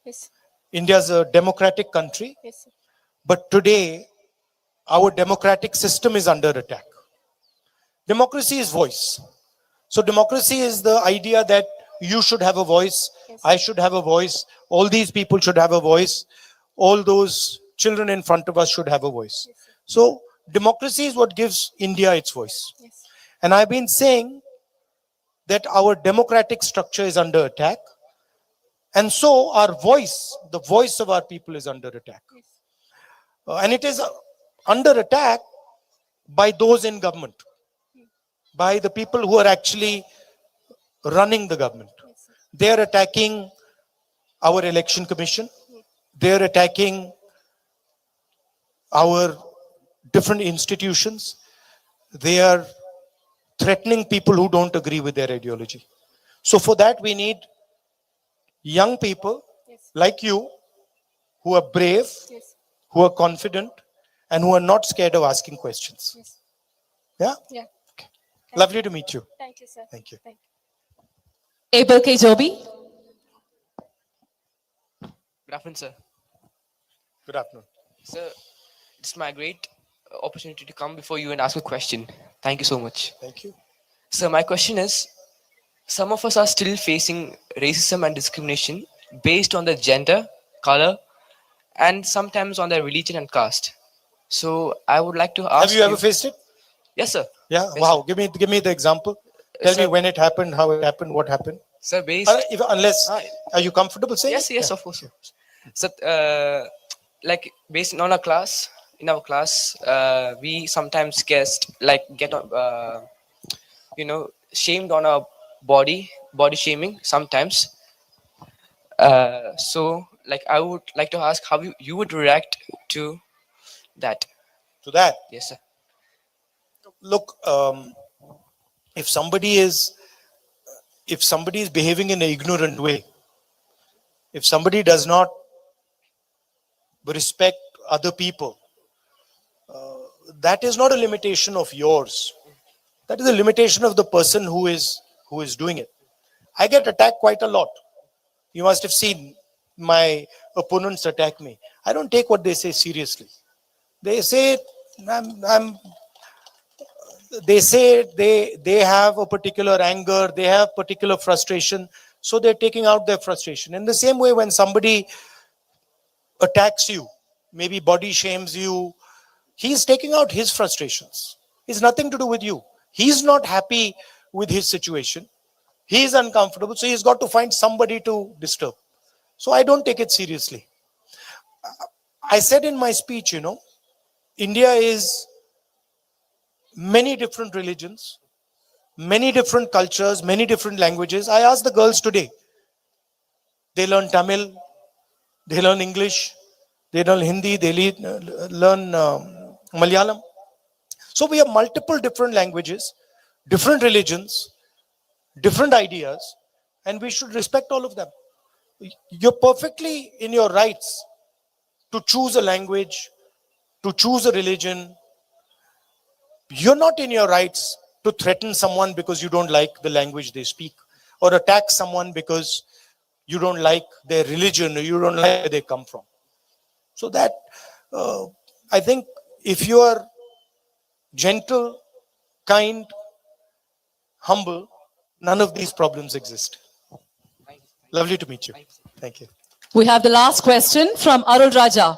Yes. India is a democratic country, Yes, sir. but today our democratic system is under attack. Democracy is voice. So democracy is the idea that you should have a voice, Yes. I should have a voice, all these people should have a voice, all those children in front of us should have a voice. Yes, sir. So democracy is what gives India its voice. Yes. And I've been saying that our democratic structure is under attack. And so our voice, the voice of our people is under attack. Yes. And it is under attack by those in government, by the people who are actually running the government. Yes, sir. They are attacking our election commission. They are attacking our different institutions. They are threatening people who don't agree with their ideology. So for that, we need young people Yes. like you who are brave, Yes. who are confident, and who are not scared of asking questions. Yes. Yeah? Yeah. Lovely to meet you. Thank you, sir. Thank you. Abel K. Joby. Good afternoon, sir. Good afternoon. Sir, it's my great opportunity to come before you and ask a question. Thank you so much. Thank you. Sir, my question is, some of us are still facing racism and discrimination based on their gender, color, and sometimes on their religion and caste. So I would like to ask Have you ever faced it? Yes, sir. Yeah. Yes, Wow. Give me the example. Tell me Sir- when it happened, how it happened, what happened. Sir, based... Unless, are you comfortable saying? Yes, it? yes, Yeah. of course. So, like based on our class, in our class, we sometimes get shamed on our body shaming sometimes. So, like, I would like to ask how you would react to that. To that? Yes, sir. Look, if somebody is behaving in an ignorant way, if somebody does not respect other people, that is not a limitation of yours. That is a limitation of the person who is doing it. I get attacked quite a lot. You must have seen my opponents attack me. I don't take what they say seriously. They say they have a particular anger, they have particular frustration, so they're taking out their frustration. In the same way, when somebody attacks you, maybe body shames you, he's taking out his frustrations. It's nothing to do with you. He's not happy with his situation. He's uncomfortable, so he's got to find somebody to disturb. So I don't take it seriously. I said in my speech, India is many different religions, many different cultures, many different languages. I asked the girls today. They learn Tamil, they learn English, they learn Hindi, they learn Malayalam. So we have multiple different languages, different religions, different ideas, and we should respect all of them. You're perfectly in your rights to choose a language, to choose a religion. You're not in your rights to threaten someone because you don't like the language they speak, or attack someone because you don't like their religion or you don't like where they come from. So that, I think if you are gentle, kind, humble, none of these problems exist. Lovely to meet you. Thank you. We have the last question from Arul Raja.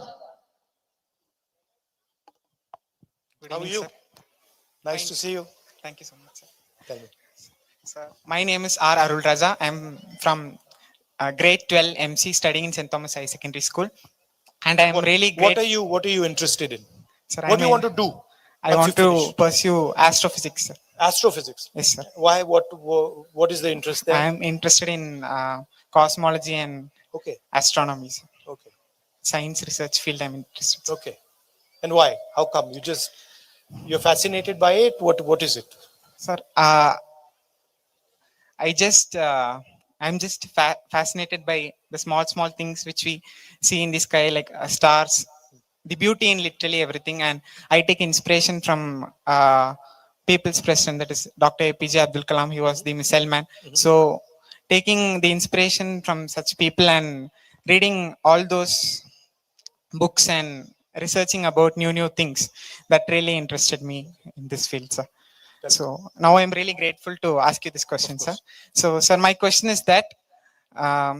How are you? Nice to see you. Thank you so much, sir. Tell me. Sir, my name is R. Arul Raja. I'm from grade 12 MC studying in St. Thomas High Secondary School. And I am really great. What are you interested in? Sir, What do you want to do? I want to pursue astrophysics, sir. Astrophysics. Yes, sir. Why? What is the interest there? I am interested in cosmology and astronomy, sir. Okay. Science research field I'm interested. Okay. And why? How come? You're fascinated by it? What is it? Sir, I'm just fascinated by the small things which we see in the sky, like stars, the beauty in literally everything. And I take inspiration from people's president, that is Dr. APJ Abdul Kalam. He was the missile man. So taking the inspiration from such people and reading all those books and researching about new things, that really interested me in this field, sir. So now I'm really grateful to ask you this question, sir. So, sir, my question is that our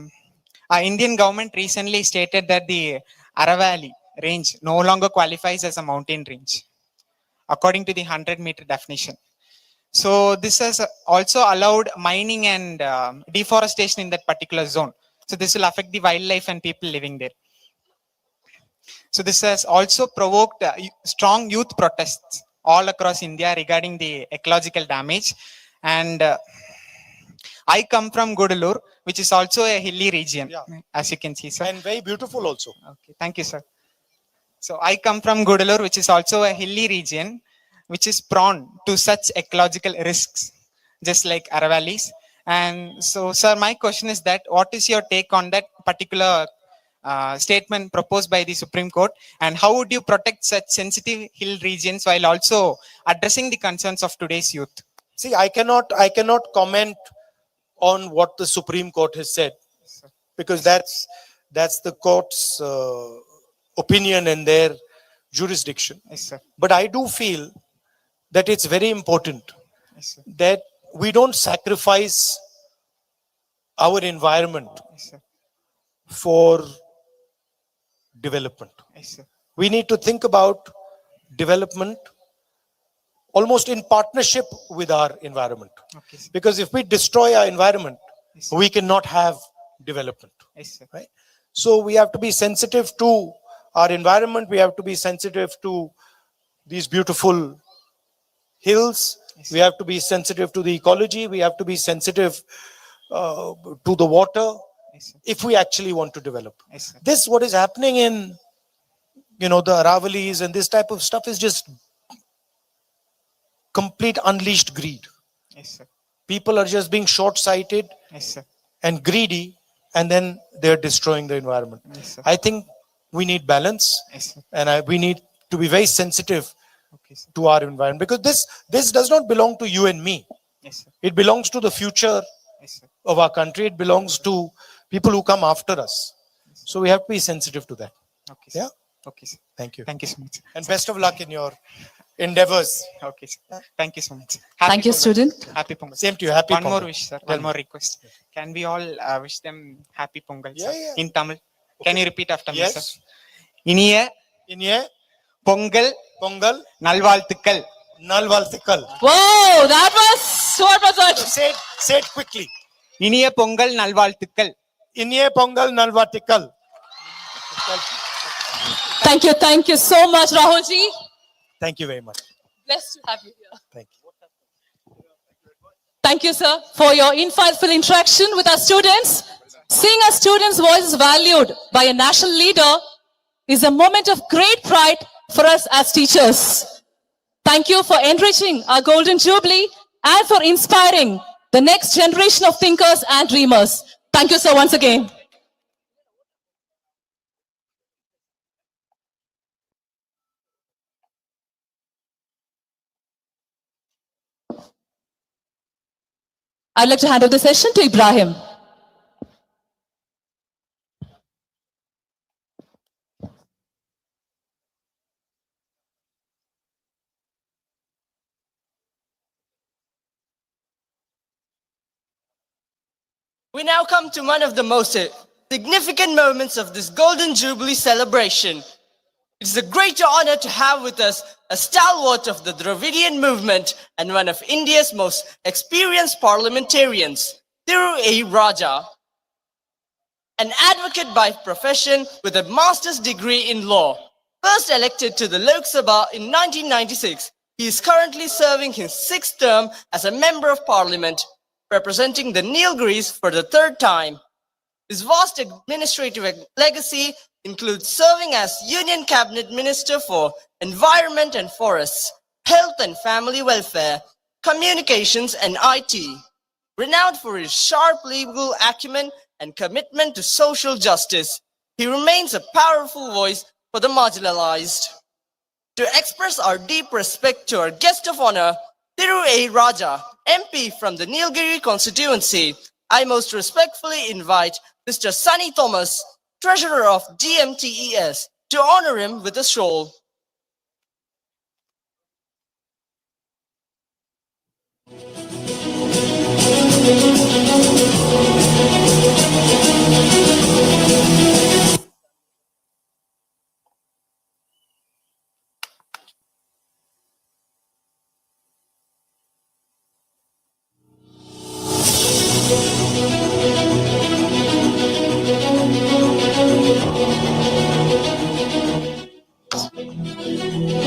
Indian government recently stated that the Aravalli range no longer qualifies as a mountain range, according to the 100-meter definition. So this has also allowed mining and deforestation in that particular zone. So this will affect the wildlife and people living there. So this has also provoked strong youth protests all across India regarding the ecological damage. And I come from Gudalur, which is also a hilly region, as you can see, sir. And very beautiful also. Okay, thank you, sir. So I come from Gudalur, which is also a hilly region, which is prone to such ecological risks, just like Aravallis. And so, sir, my question is that what is your take on that particular statement proposed by the Supreme Court, and how would you protect such sensitive hill regions while also addressing the concerns of today's youth? See, I cannot comment on what the Supreme Court has said, because that's the court's opinion and their jurisdiction. Yes, sir. But I do feel that it's very important that we don't sacrifice our environment for development. Yes, sir. We need to think about development almost in partnership with our environment. Okay, sir. Because if we destroy our environment, we cannot have development. Yes, sir. Right? So we have to be sensitive to our environment. We have to be sensitive to these beautiful hills. Yes, we have to be sensitive to the ecology. We have to be sensitive to the water. Yes, if we actually want to develop. Yes, This, what is happening in, the Aravallis and this type of stuff is just complete unleashed greed. Yes, sir. People are just being short-sighted Yes, sir. and greedy, and then they're destroying the environment. Yes, sir. I think we need balance, Yes, sir. and we need to be very sensitive Okay, sir. to our environment, because this does not belong to you and me. Yes, sir. It belongs to the future Yes, sir. of our country. It belongs to people who come after us. So we have to be sensitive to that. Okay, sir. Yeah. Okay, sir. Thank you. Thank you so much. And best of luck in your endeavors. Okay, sir. Thank you so much. Thank you, Pongal. student. Happy Pongal. Same to you. Happy One more Pongal. wish, sir. Tell One me. more request. Can we all wish them Happy Pongal, sir? Yeah. In Tamil. Can you repeat after me, Yes. sir? Iniya Pongal Nalvalthukal. Nalvalthukal. Whoa, that was Say it quickly. Iniya Pongal Nalvalthukal. Iniye Pongal Nalvalthukal. Thank you so much, Rahulji. Thank you very much. Blessed to have you here. Thank you. Thank you, sir, for your insightful interaction with our students. Seeing our students' voices valued by a national leader is a moment of great pride for us as teachers. Thank you for enriching our Golden Jubilee and for inspiring the next generation of thinkers and dreamers. Thank you, sir, once again. I'd like to hand over the session to Ibrahim. We now come to one of the most significant moments of this Golden Jubilee celebration. It's a great honor to have with us a stalwart of the Dravidian movement and one of India's most experienced parliamentarians, Thiru A. Raja. an advocate by profession with a master's degree in law. First elected to the Lok Sabha in 1996, he is currently serving his sixth term as a member of parliament, representing the Nilgiris for the third time. His vast administrative legacy includes serving as Union Cabinet Minister for Environment and Forests, Health and Family Welfare, Communications and IT. Renowned for his sharp legal acumen and commitment to social justice, he remains a powerful voice for the marginalized. To express our deep respect to our guest of honor, Thiru A. Raja, MP from the Nilgiri constituency, I most respectfully invite Mr. Sunny Thomas, Treasurer of DMTES, to honor him with a stroll.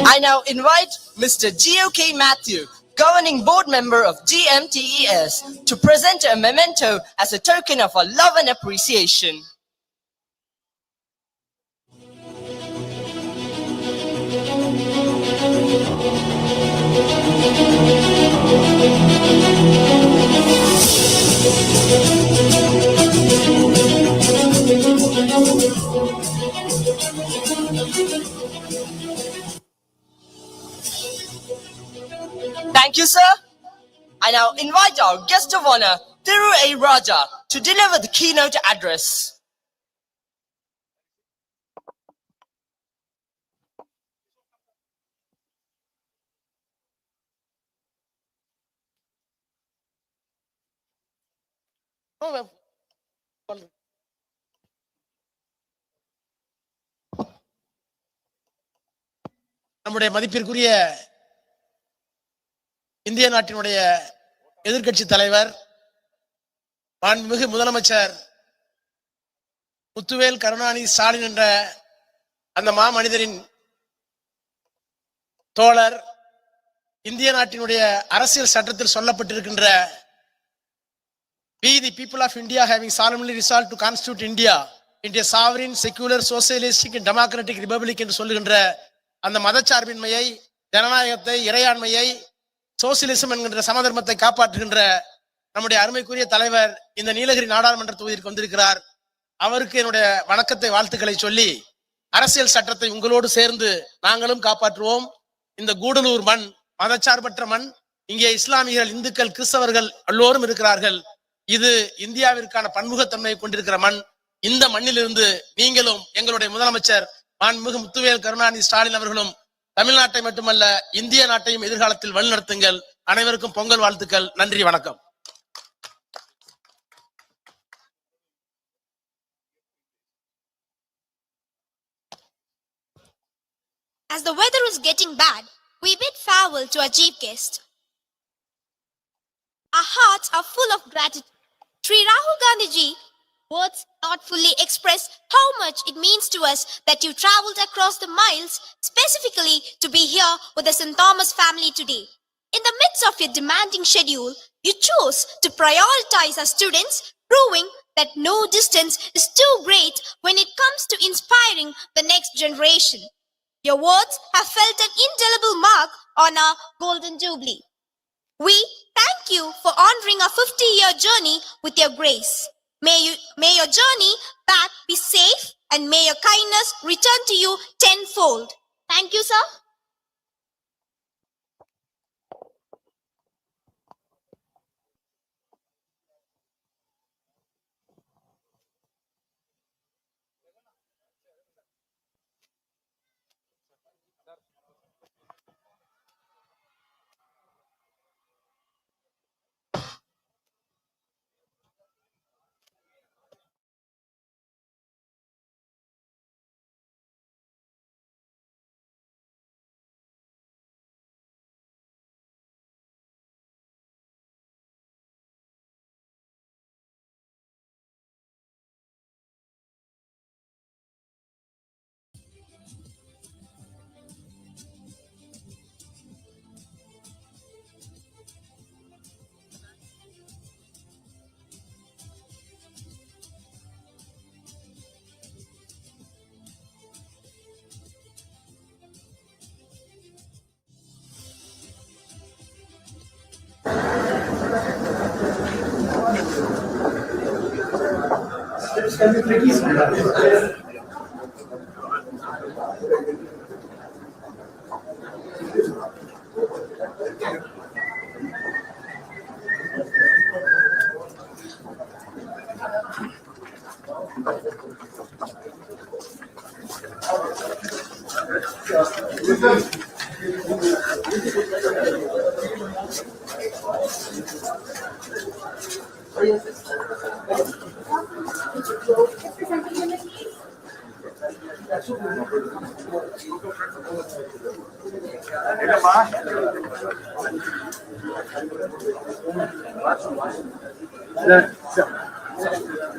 I now invite Mr. G.O.K. Matthew, Governing Board Member of GMTES, to present a memento as a token of our love and appreciation. Thank you, sir. I now invite our guest of honor, Thiru A. Raja, to deliver the keynote address. நம்முடைய மதிப்பிற்குரிய இந்திய நாட்டினுடைய எதிர்க்கட்சி தலைவர் மாண்புமிகு முதலமைச்சர் முத்துவேல் கருணாநிதி ஸ்டாலின் என்ற அந்த மாமனிதரின் தோழர் இந்திய நாட்டினுடைய அரசியல் சட்டத்தில் சொல்லப்பட்டிருக்கின்ற we the people of India having solemnly resolved to constitute India into a sovereign secular socialistic and democratic republic என்று சொல்லுகின்ற அந்த மதச்சார்பின்மையை ஜனநாயகத்தை இறையாண்மையை சோசியலிசம் என்கின்ற சமதர்மத்தை காப்பாற்றுகின்ற நம்முடைய அருமைக்குரிய தலைவர் இந்த நீலகிரி நாடாளுமன்ற தொகுதிக்கு வந்திருக்கிறார். அவருக்கு என்னுடைய வணக்கத்தை வாழ்த்துக்களை சொல்லி அரசியல் சட்டத்தை உங்களோடு சேர்ந்து நாங்களும் காப்பாற்றுவோம். இந்த கூடலூர் மண் மதச்சார்பற்ற மண். இங்கே இஸ்லாமியர்கள், இந்துக்கள், கிறிஸ்தவர்கள் எல்லோரும் இருக்கிறார்கள். இது இந்தியாவிற்கான பன்முகத்தன்மையை கொண்டிருக்கிற மண். இந்த மண்ணிலிருந்து நீங்களும் எங்களுடைய முதலமைச்சர் மாண்புமிகு முத்துவேல் கருணாநிதி ஸ்டாலின் அவர்களும் தமிழ்நாட்டை மட்டுமல்ல இந்திய நாட்டையும் எதிர்காலத்தில் வழிநடத்துங்கள். அனைவருக்கும் பொங்கல் வாழ்த்துக்கள். நன்றி, வணக்கம். As the weather is getting bad, we bid farewell to our chief guest. Our hearts are full of gratitude. Sri Rahu Gandhi ji, words not fully express how much it means to us that you traveled across the miles specifically to be here with the St. Thomas family today. In the midst of your demanding schedule, you chose to prioritize our students, proving that no distance is too great when it comes to inspiring the next generation. Your words have felt an indelible mark on our Golden Jubilee. We thank you for honoring our 50-year journey with your grace. May your journey back be safe and may your kindness return to you tenfold. Thank you, sir.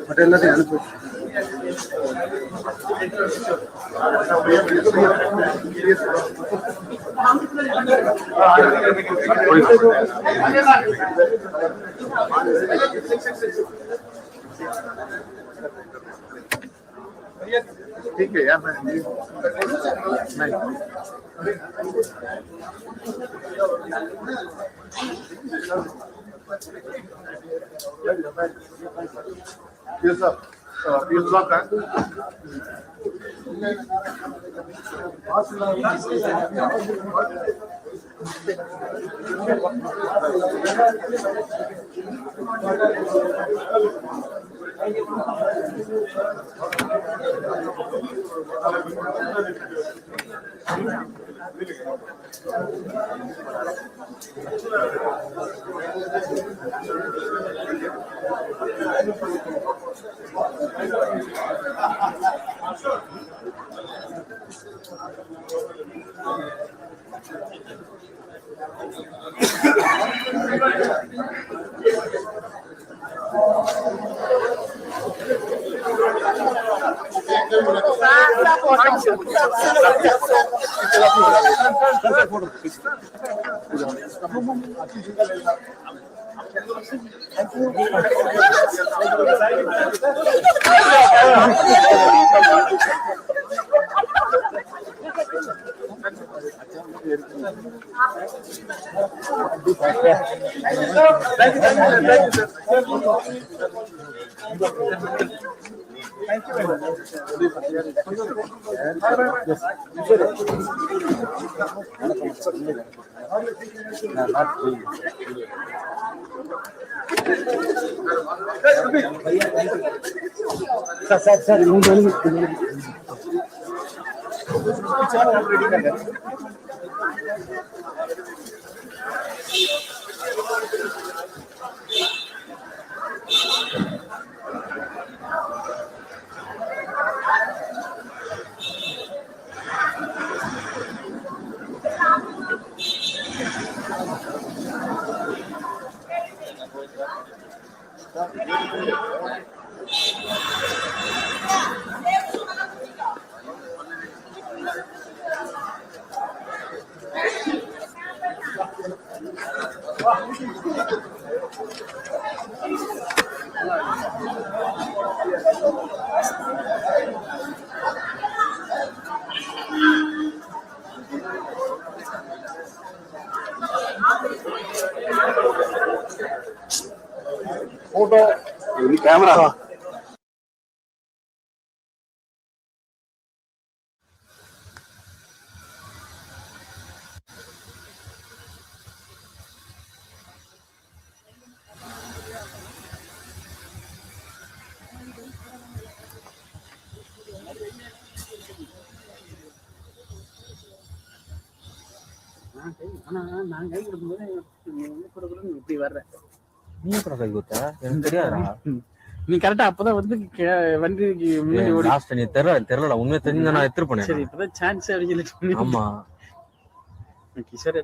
ಮತ್ತೆ ಎಲ್ಲத்தையும் அனுப்பு ठीक है यार नहीं Yes, sir. Please block that. Sir, photo, camera. ஆனா நான் கை கொடுக்கும்போது இப்படி வர்றேன் நீ அப்புறம் கை கொடுத்த எனக்கு தெரியாதா நீ கரெக்டா அப்பதான் வந்து வண்டிக்கு முன்னாடி ஓடி லாஸ்ட் நீ தெரியல உண்மையை தெரிஞ்சு நான் எடுத்துட்டு போனேன் சரி இப்பதான் சான்ஸ் அப்படின்னு ஆமா Kishore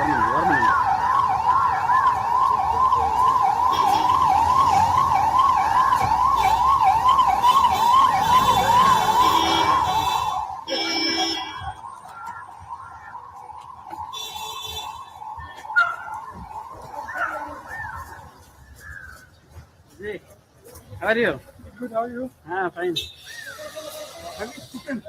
Hey, how are you? Good, how are you? Fine. Have you chicken?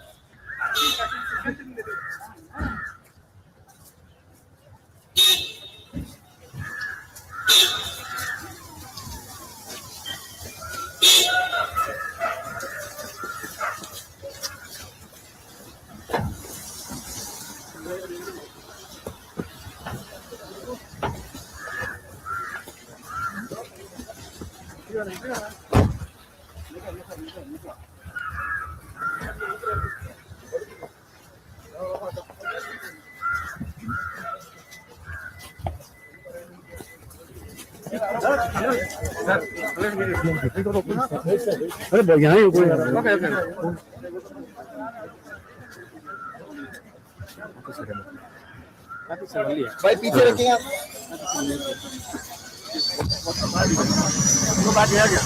भाई पीछे रखें आप बात आ गया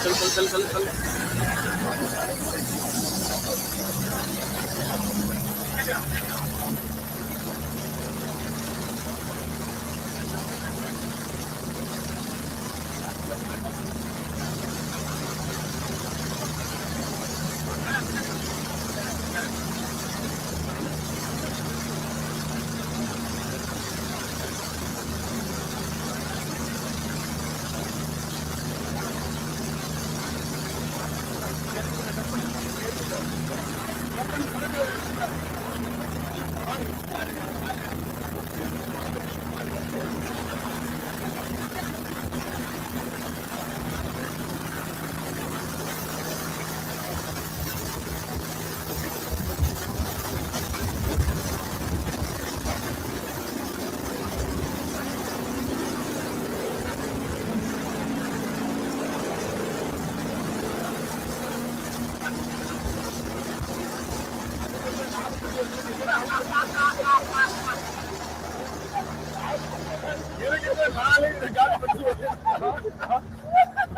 चल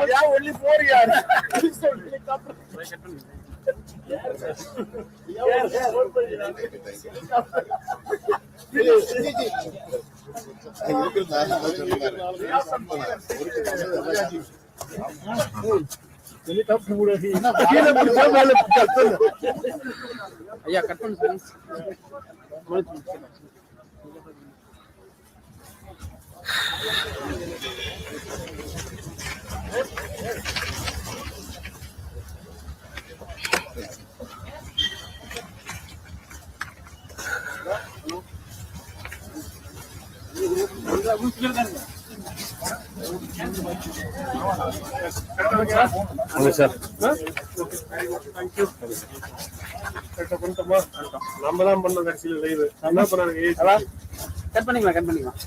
Yeah, only 4 years. ஐயா கட் பண்ணு சார் தேங்க்யூ நம்ம தான் பண்ணோம் கடைசியில் லைவ் என்ன பண்ணாங்க கட் பண்ணிக்கலாம்